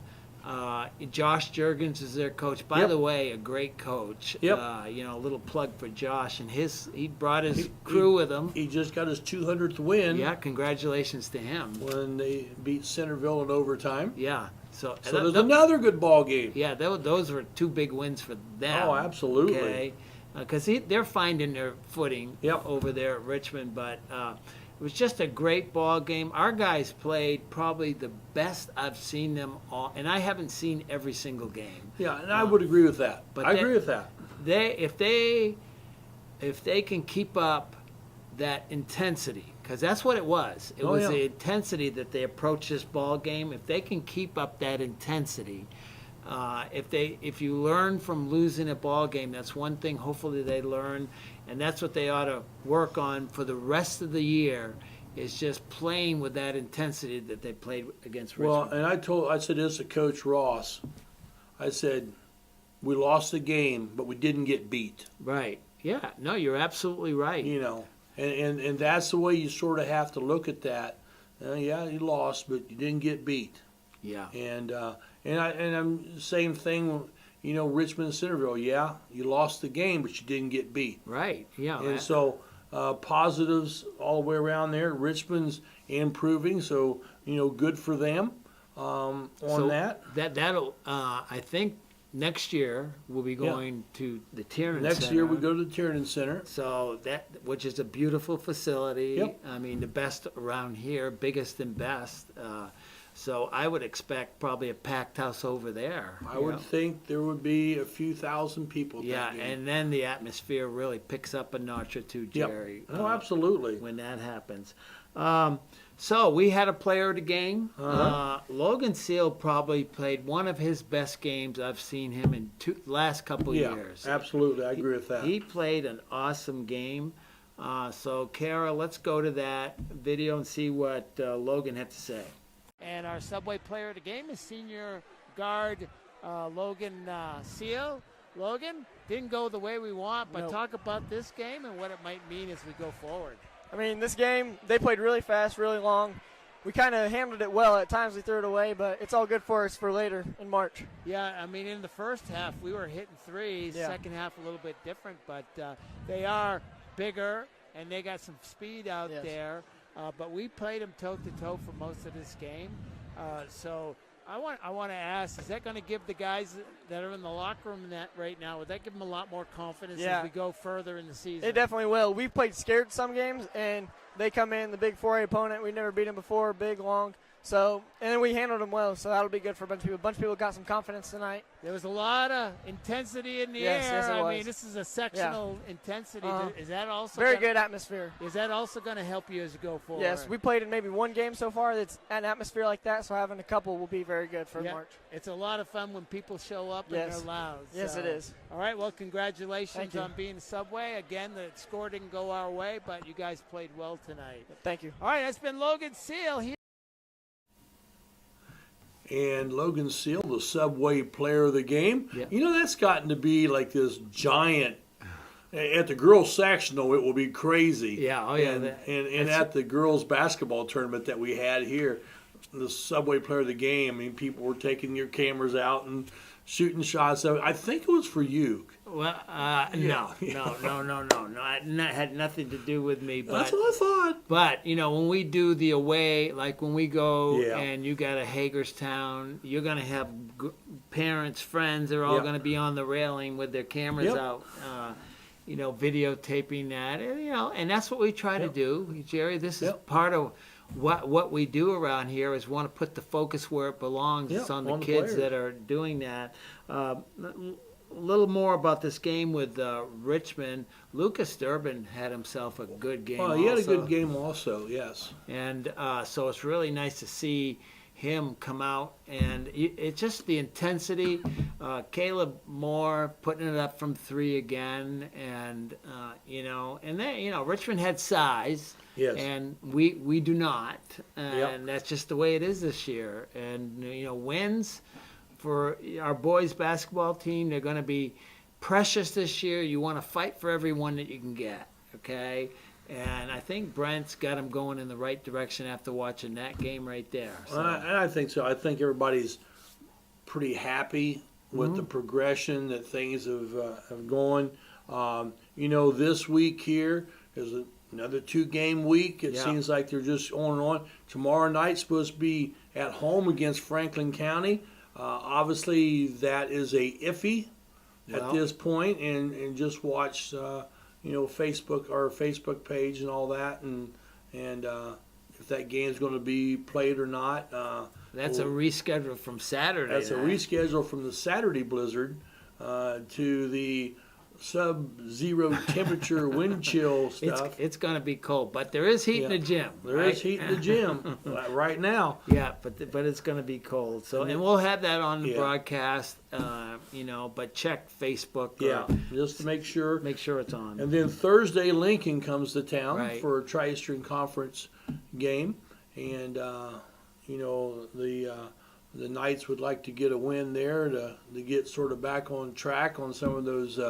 Josh Juergens is their coach. By the way, a great coach. Yep. A little plug for Josh, and he brought his crew with him. He just got his 200th win. Yeah, congratulations to him. When they beat Centerville in overtime. Yeah. So there's another good ball game. Yeah, those were two big wins for them. Oh, absolutely. Okay. Because they're finding their footing over there at Richmond. But it was just a great ball game. Our guys played probably the best I've seen them all, and I haven't seen every single game. Yeah, and I would agree with that. I agree with that. If they can keep up that intensity, because that's what it was. It was the intensity that they approached this ball game. If they can keep up that intensity. If you learn from losing a ball game, that's one thing hopefully they learn, and that's what they ought to work on for the rest of the year, is just playing with that intensity that they played against Richmond. Well, and I said this to Coach Ross. I said, we lost the game, but we didn't get beat. Right. Yeah, no, you're absolutely right. You know, and that's the way you sort of have to look at that. Yeah, you lost, but you didn't get beat. Yeah. And I'm same thing. You know, Richmond and Centerville. Yeah, you lost the game, but you didn't get beat. Right. Yeah. And so positives all the way around there. Richmond's improving, so good for them on that. That'll I think next year we'll be going to the Tiernan Center. Next year we go to the Tiernan Center. So which is a beautiful facility. Yep. I mean, the best around here, biggest and best. So I would expect probably a packed house over there. I would think there would be a few thousand people. Yeah, and then the atmosphere really picks up a notch or two, Jerry. Yep. Oh, absolutely. When that happens. So we had a player of the game. Logan Seal probably played one of his best games I've seen him in last couple years. Absolutely. I agree with that. He played an awesome game. So, Kara, let's go to that video and see what Logan had to say. And our Subway player of the game is senior guard Logan Seal. Logan, didn't go the way we want, but talk about this game and what it might mean as we go forward. I mean, this game, they played really fast, really long. We kind of handled it well. At times we threw it away, but it's all good for us for later in March. Yeah, I mean, in the first half, we were hitting threes. Yeah. Second half, a little bit different, but they are bigger, and they got some speed out there. But we played them toe-to-toe for most of this game. So I want to ask, is that going to give the guys that are in the locker room right now, would that give them a lot more confidence as we go further in the season? It definitely will. We played scared some games, and they come in, the big 4A opponent. We've never beat them before, big, long. So, and then we handled them well, so that'll be good for a bunch of people. A bunch of people got some confidence tonight. There was a lot of intensity in the air. Yes, it was. I mean, this is a sectional intensity. Is that also very good atmosphere? Is that also going to help you as you go forward? Yes, we played in maybe one game so far that's an atmosphere like that, so having a couple will be very good for March. It's a lot of fun when people show up and they're loud. Yes, it is. All right, well, congratulations you. on being Subway. Again, the score didn't go our way, but you guys played well tonight. Thank you. All right, that's been Logan Seal. And Logan Seal, the Subway player of the game. Yeah. That's gotten to be like this giant. At the girls' sectional, it will be crazy. Yeah, oh yeah. And at the girls' basketball tournament that we had here, the Subway player of the game, I mean, people were taking your cameras out and shooting shots. I think it was for you. Well, no. It had nothing to do with me. But, that's what I thought. But, when we do the away, like when we go and you got a Hagerstown, you're going to have parents, friends, they're all going to be on the railing with their cameras out, videotaping that. And that's what we try to do, Jerry. This is part of what we do around here is want to put the focus where it belongs. It's on the kids that are doing that. A little more about this game with Richmond. Lucas Durbin had himself a good game. Well, he had a good game also, yes. And so it's really nice to see him come out, and it's just the intensity. Caleb Moore putting it up from three again, and and then Richmond had size, and we do not, and that's just the way it is this year. And wins for our boys basketball team, they're going to be precious this year. You want to fight for every one that you can get, okay? And I think Brent's got him going in the right direction after watching that game right there. So. And I think so. I think everybody's pretty happy with the progression that things have gone. This week here is another 2-game week. It seems like they're just on and on. Tomorrow night's supposed to be at home against Franklin County. Obviously, that is a iffy at this point, and just watch, Facebook, our Facebook page and all that, and if that game's going to be played or not. That's a reschedule from Saturday. That's a reschedule from the Saturday blizzard to the sub-zero temperature wind chill stuff. It's going to be cold, but there is heat in the gym. There is heat in the gym right now. Yeah, but it's going to be cold. So, and we'll have that on the broadcast. But check Facebook. Just to make sure. Make sure it's on. And then Thursday, Lincoln comes to town for a Tri-Eastern Conference game, and the Knights would like to get a win there to get sort of back on track on some of those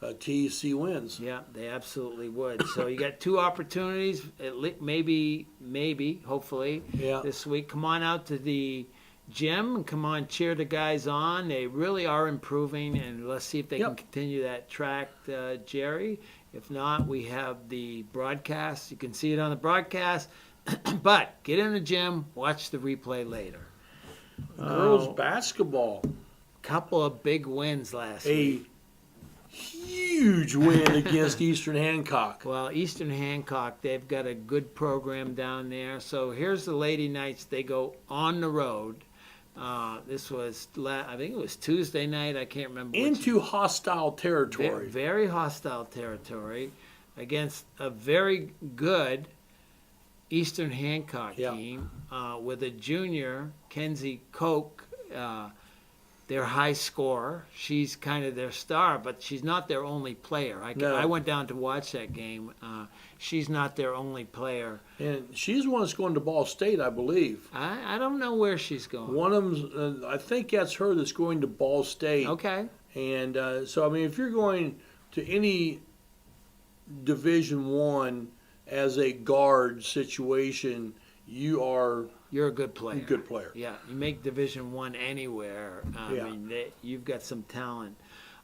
TEC wins. Yeah, they absolutely would. So you got 2 opportunities, maybe, hopefully, this week. Come on out to the gym and come on, cheer the guys on. They really are improving, and let's see if they can continue that track, Jerry. If not, we have the broadcast. You can see it on the broadcast, but get in the gym, watch the replay later. Girls basketball. Couple of big wins last week. Huge win against Eastern Hancock. Well, Eastern Hancock, they've got a good program down there. So here's the Lady Knights. They go on the road. This was, I think it was Tuesday night. I can't remember. Into hostile territory. Very hostile territory against a very good Eastern Hancock team with a junior, Kenzie Koch, their high scorer. She's kind of their star, but she's not their only player. I went down to watch that game. She's not their only player. And she's the one that's going to Ball State, I believe. I don't know where she's going. One of them, I think that's her that's going to Ball State. Okay. And so, I mean, if you're going to any Division I as a guard situation, you're a good player. Good player. Yeah, you make Division I anywhere. I mean, you've got some talent.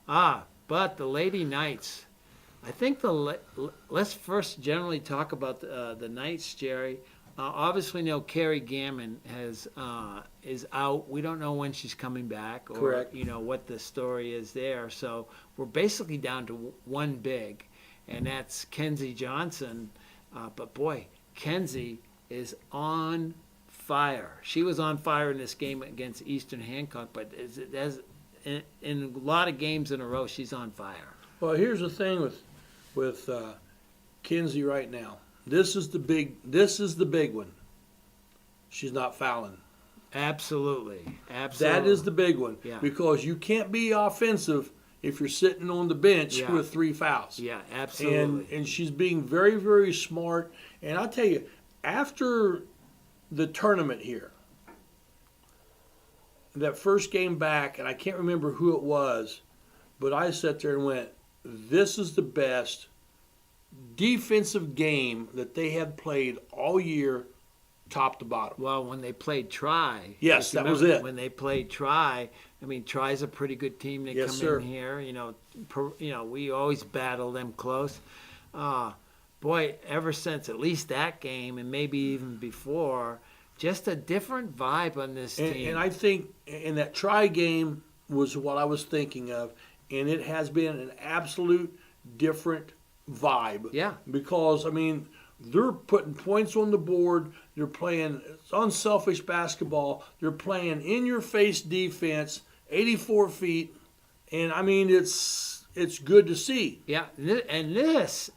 But the Lady Knights, I think let's first generally talk about the Knights, Jerry. Obviously, Carrie Gammon is out. We don't know when she's coming back, or Correct. What the story is there. So we're basically down to one big, and that's Kenzie Johnson. But boy, Kenzie is on fire. She was on fire in this game against Eastern Hancock, but in a lot of games in a row, she's on fire. Well, here's the thing with Kenzie right now. This is the big one. She's not fouling. Absolutely. That is the big one. Yeah. Because you can't be offensive if you're sitting on the bench with 3 fouls. Yeah, absolutely. And she's being very, very smart. And I'll tell you, after the tournament here, that first game back, and I can't remember who it was, but I sat there and went, this is the best defensive game that they have played all year, top to bottom. Well, when they played Tri. Yes, that was it. When they played Tri, I mean, Tri's a pretty good team. They come in here. We always battle them close. Boy, ever since at least that game, and maybe even before, just a different vibe on this team. And I think in that Tri game was what I was thinking of, and it has been an absolute different vibe. Yeah. Because, I mean, they're putting points on the board. They're playing unselfish basketball. They're playing in-your-face defense, 84 feet. And, I mean, it's good to see. Yeah, and this,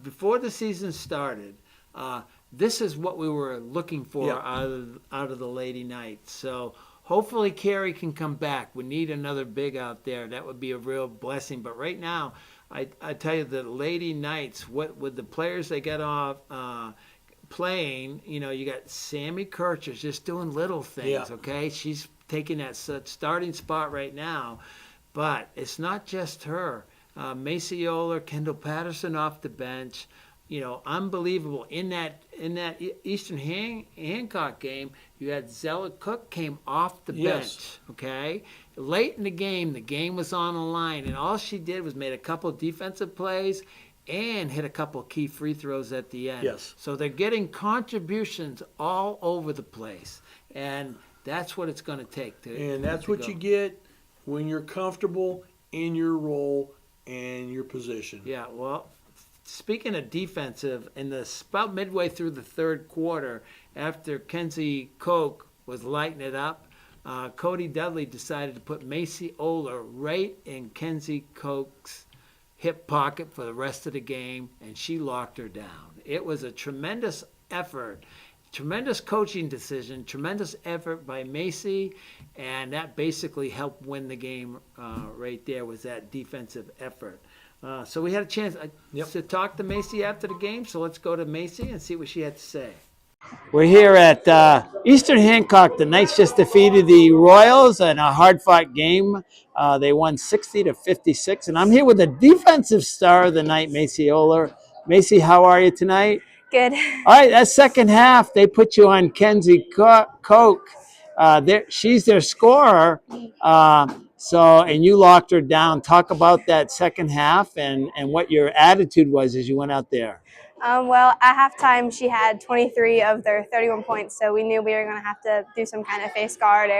before the season started, this is what we were looking for out of the Lady Knights. So hopefully Carrie can come back. We need another big out there. That would be a real blessing. But right now, I tell you, the Lady Knights, with the players they get off playing, you got Sammy Kirchner's just doing little things, okay? She's taking that starting spot right now. But it's not just her. Macy Oler, Kendall Patterson off the bench. Unbelievable. In that Eastern Hancock game, you had Zella Cook came off the bench, okay? Late in the game was on the line, and all she did was made a couple of defensive plays and hit a couple of key free throws at the end. Yes. So they're getting contributions all over the place, and that's what it's going to take. And that's what you get when you're comfortable in your role and your position. Yeah, well, speaking of defensive, about midway through the third quarter, after Kenzie Koch was lighting it up, Cody Dudley decided to put Macy Oler right in Kenzie Koch's hip pocket for the rest of the game, and she locked her down. It was a tremendous effort, tremendous coaching decision, tremendous effort by Macy, and that basically helped win the game right there, was that defensive effort. So we had a chance to talk to Macy after the game, so let's go to Macy and see what she had to say. We're here at Eastern Hancock. The Knights just defeated the Royals in a hard-fought game. They won 60-56, and I'm here with the defensive star of the night, Macy Oler. Macy, how are you tonight? Good. All right, that second half, they put you on Kenzie Koch. She's their scorer. And you locked her down. Talk about that second half and what your attitude was as you went out there. Well, at halftime, she had 23 of their 31 points, so we knew we were going to have to do some kind of face guard.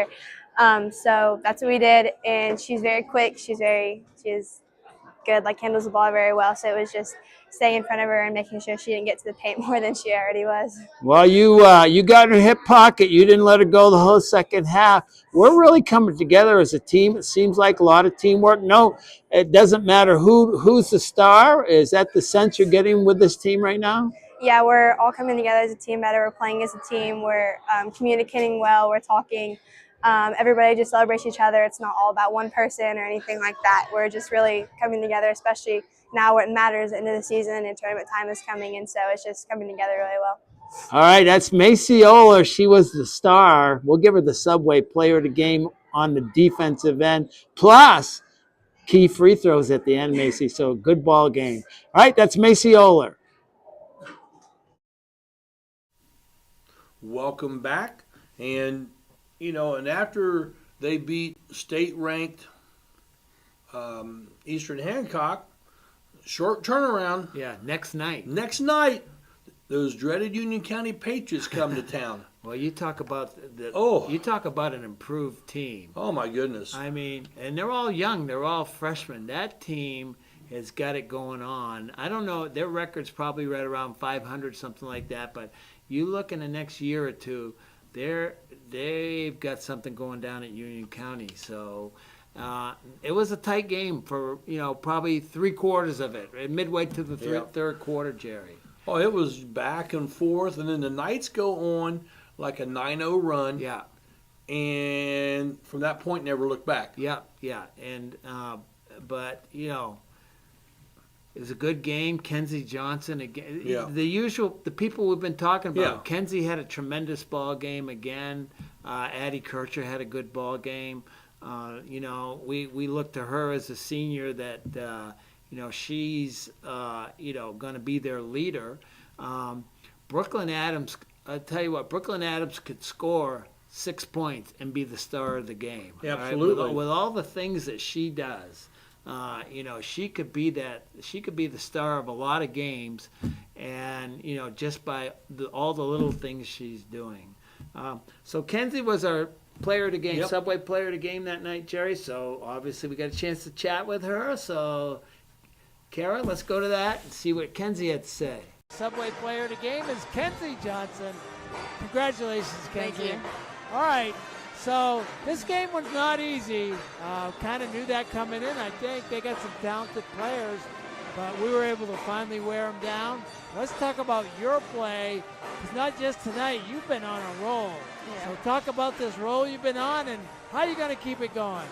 So that's what we did, and she's very quick. She's good, like handles the ball very well, so it was just staying in front of her and making sure she didn't get to the paint more than she already was. Well, you got her hip pocket. You didn't let her go the whole second half. We're really coming together as a team. It seems like a lot of teamwork. No, it doesn't matter who's the star. Is that the sense you're getting with this team right now? Yeah, we're all coming together as a team better. We're playing as a team. We're communicating well. We're talking. Everybody just celebrates each other. It's not all about one person or anything like that. We're just really coming together, especially now when it matters into the season and tournament time is coming, and so it's just coming together really well. All right, that's Macy Oler. She was the star. We'll give her the Subway Player of the Game on the defensive end, plus key free throws at the end, Macy. So good ball game. All right, that's Macy Oler. Welcome back. And after they beat state-ranked Eastern Hancock, short turnaround. Yeah, next night. Those dreaded Union County Patriots come to town. Well, you talk about you talk about an improved team. Oh my goodness! I mean, and they're all young. They're all freshmen. That team has got it going on. I don't know. Their record's probably right around 500, something like that. But you look in the next year or two, they've got something going down at Union County. So it was a tight game for probably 3/4 of it, midway to the third quarter, Jerry. Oh, it was back and forth, and then the Knights go on like a 9-0 run. Yeah. And from that point, never looked back. Yeah. And but it was a good game. Kenzie Johnson again. Yeah. The people we've been talking about. Yeah. Kenzie had a tremendous ball game again. Addie Kircher had a good ball game. We look to her as a senior that. She's going to be their leader. Brooklyn Adams, I tell you what, Brooklyn Adams could score 6 points and be the star of the game. Yeah, absolutely. Right? With all the things that she does, she could be that. She could be the star of a lot of games, and just by all the little things she's doing. So Kenzie was our player of the game, Subway player of the game that night, Jerry. So obviously we got a chance to chat with her. So. Kara, let's go to that and see what Kenzie had to say. Subway player of the game is Kenzie Johnson. Congratulations, Kenzie. Thank you. All right, so this game was not easy. Kind of knew that coming in. I think they got some talented players, but we were able to finally wear them down. Let's talk about your play. It's not just tonight. You've been on a roll. Yeah. So talk about this roll you've been on and how you're going to keep it going.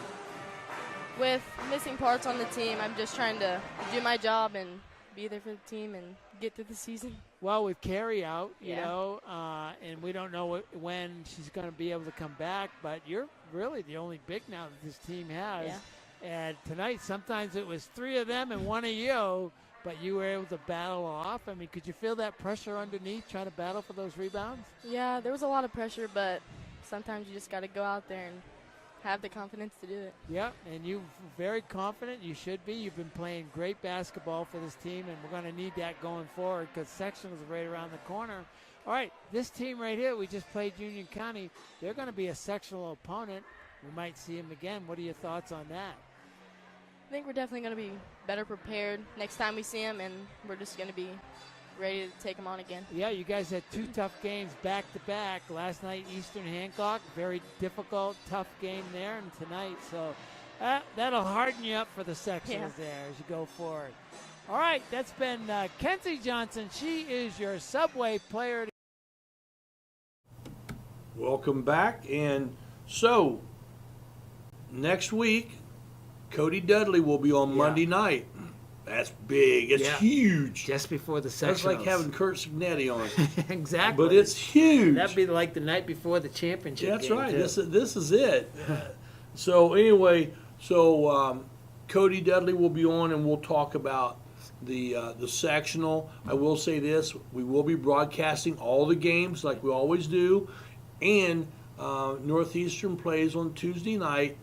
With missing parts on the team, I'm just trying to do my job and be there for the team and get through the season. Well, with Carrie out, and we don't know when she's going to be able to come back, but you're really the only big now that this team has. Yeah. And tonight, sometimes it was 3 of them and 1 of you, but you were able to battle off. I mean, could you feel that pressure underneath trying to battle for those rebounds? Yeah, there was a lot of pressure, but sometimes you just got to go out there and have the confidence to do it. Yeah, and you're very confident. You should be. You've been playing great basketball for this team, and we're going to need that going forward because sectionals are right around the corner. All right, this team right here, we just played Union County. They're going to be a sectional opponent. We might see them again. What are your thoughts on that? I think we're definitely going to be better prepared next time we see them, and we're just going to be ready to take them on again. Yeah, you guys had 2 tough games back-to-back. Last night, Eastern Hancock, very difficult, tough game there, and tonight. So that'll harden you up for the sectionals there as you go forward. All right, that's been Kenzie Johnson. She is your Subway player. Welcome back. And so, next week, Cody Dudley will be on Monday night. That's big. It's huge. Just before the sectionals. That's like having Kurt Signetti on. Exactly. But it's huge. That'd be like the night before the championship. That's game, right. too. This is it. So anyway, Cody Dudley will be on, and we'll talk about the sectional. I will say this: we will be broadcasting all the games like we always do, and Northeastern plays on Tuesday night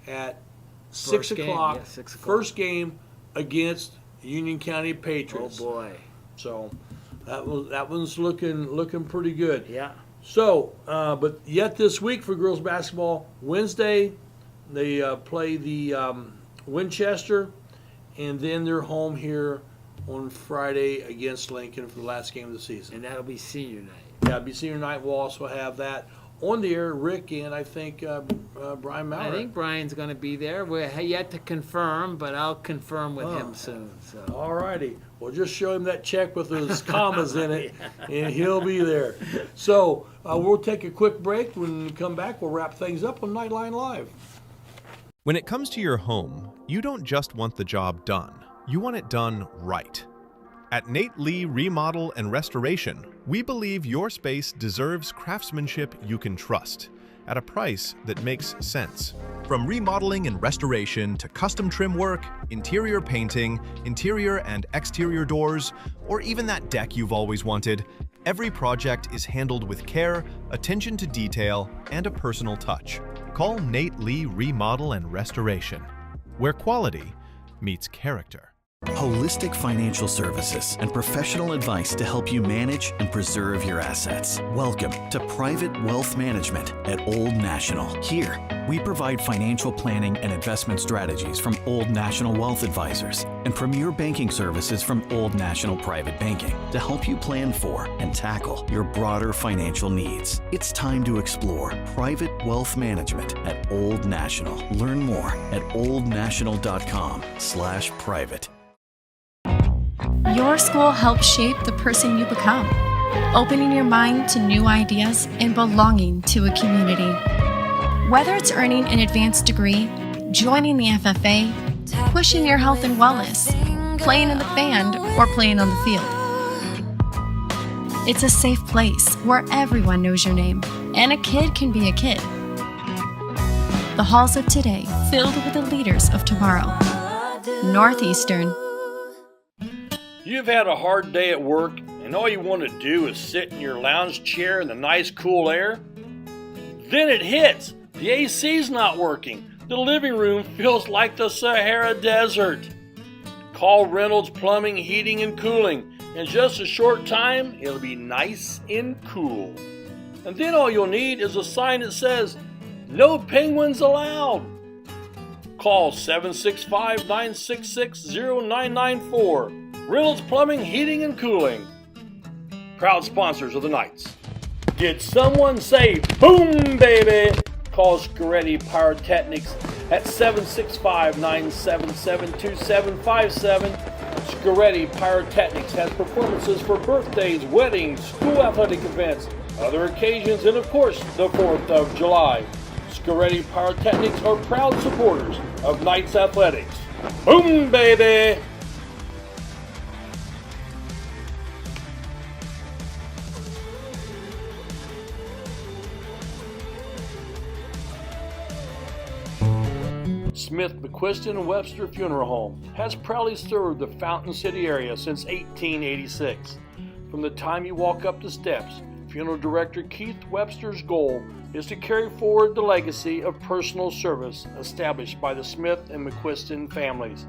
at 6 o'clock. Yeah, 6 o'clock. First game against Union County Patriots. Oh boy! So that one's looking pretty good. Yeah. So, but yet this week for girls basketball, Wednesday they play the Winchester, and then they're home here on Friday against Lincoln for the last game of the season. And that'll be senior night. Yeah, it'll be senior night. We'll also have that on the air. Rick and I think Brian Maurer. I think Brian's going to be there. We're yet to confirm, but I'll confirm with him soon. So. All righty. Well, just show him that check with those commas in it, and he'll be there. So we'll take a quick break. When we come back, we'll wrap things up on Knightline Live. When it comes to your home, you don't just want the job done. You want it done right. At Nate Lee Remodel and Restoration, we believe your space deserves craftsmanship you can trust at a price that makes sense. From remodeling and restoration to custom trim work, interior painting, interior and exterior doors, or even that deck you've always wanted, every project is handled with care, attention to detail, and a personal touch. Call Nate Lee Remodel and Restoration, where quality meets character. Holistic financial services and professional advice to help you manage and preserve your assets. Welcome to Private Wealth Management at Old National. Here, we provide financial planning and investment strategies from Old National Wealth Advisors and premier banking services from Old National Private Banking to help you plan for and tackle your broader financial needs. It's time to explore Private Wealth Management at Old National. Learn more at oldnational.com/private. Your school helps shape the person you become, opening your mind to new ideas and belonging to a community. Whether it's earning an advanced degree, joining the FFA, pushing your health and wellness, playing in the band, or playing on the field. It's a safe place where everyone knows your name, and a kid can be a kid. The halls of today filled with the leaders of tomorrow. Northeastern. You've had a hard day at work, and all you want to do is sit in your lounge chair in the nice cool air? Then it hits! The AC's not working. The living room feels like the Sahara Desert. Call Reynolds Plumbing, Heating, and Cooling. In just a short time, it'll be nice and cool. And then all you'll need is a sign that says, "No penguins allowed." Call 765-966-0994. Reynolds Plumbing, Heating, and Cooling. Proud sponsors of the Knights. Did someone say boom, baby? Call Scoretti Pyrotechnics at 765-977-2757. Scoretti Pyrotechnics has performances for birthdays, weddings, school athletic events, other occasions, and of course, the 4th of July. Scoretti Pyrotechnics are proud supporters of Knights Athletics. Boom, baby! Smith, McQuiston, Webster Funeral Home has proudly served the Fountain City area since 1886. From the time you walk up the steps, Funeral Director Keith Webster's goal is to carry forward the legacy of personal service established by the Smith and McQuiston families.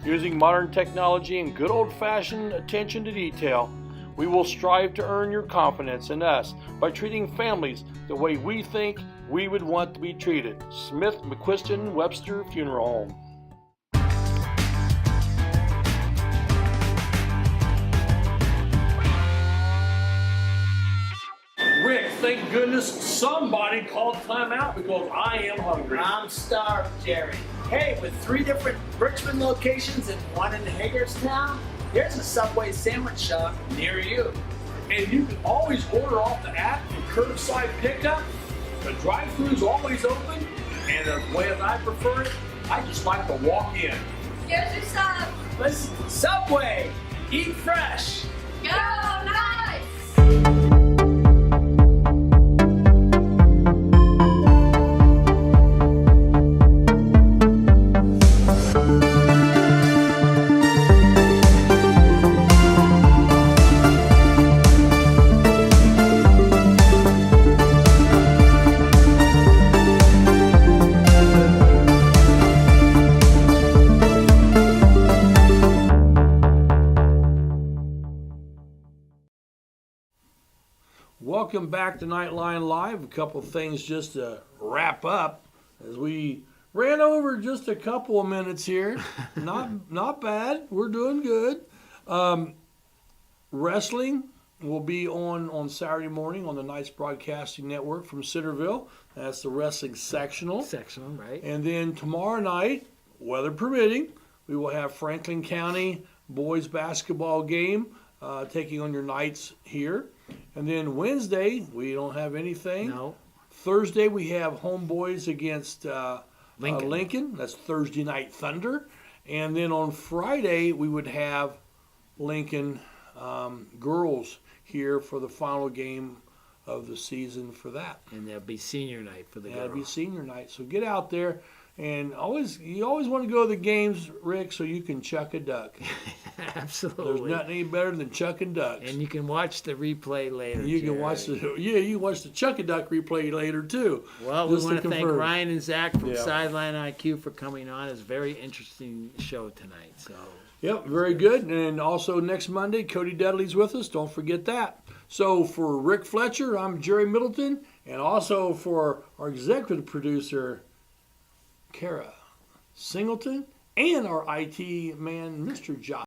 Using modern technology and good old-fashioned attention to detail, we will strive to earn your confidence in us by treating families the way we think we would want to be treated. Smith, McQuiston, Webster Funeral Home. Rick, thank goodness somebody called timeout because I am hungry. I'm starved, Jerry. Hey, with 3 different Richmond locations and 1 in Hagerstown, there's a Subway sandwich shop near you. And you can always order off the app for curbside pickup. The drive-thru's always open, and the way that I prefer it, I just like to walk in. Here's your stuff. Let's Subway, eat fresh. Go Knights! Welcome back to Knightline Live. A couple things just to wrap up as we ran over just a couple of minutes here. Not bad. We're doing good. Wrestling will be on Saturday morning on the Knights Broadcasting Network from Centerville. That's the wrestling sectional. Sectional, right. And then tomorrow night, weather permitting, we will have Franklin County boys basketball game taking on your Knights here. And then Wednesday, we don't have anything. No. Thursday, we have Homeboys against Lincoln. Lincoln. That's Thursday Night Thunder. And then on Friday, we would have Lincoln girls here for the final game of the season for that. And there'll be senior night for the girls. That'll be senior night. So get out there. And you always want to go to the games, Rick, so you can chuck a duck. Absolutely. There's nothing any better than chucking ducks. And you can watch the replay later. You can watch you can watch the chuck a duck replay later too. Well, we just want to thank confirm. Ryan and Zach from Yeah. Sideline IQ for coming on. It's a very interesting show tonight. So. Yep, very good. And also next Monday, Cody Dudley's with us. Don't forget that. So for Rick Fletcher, I'm Jerry Middleton, and also for our executive producer, Kara Singleton, and our IT man, Mr. Josh.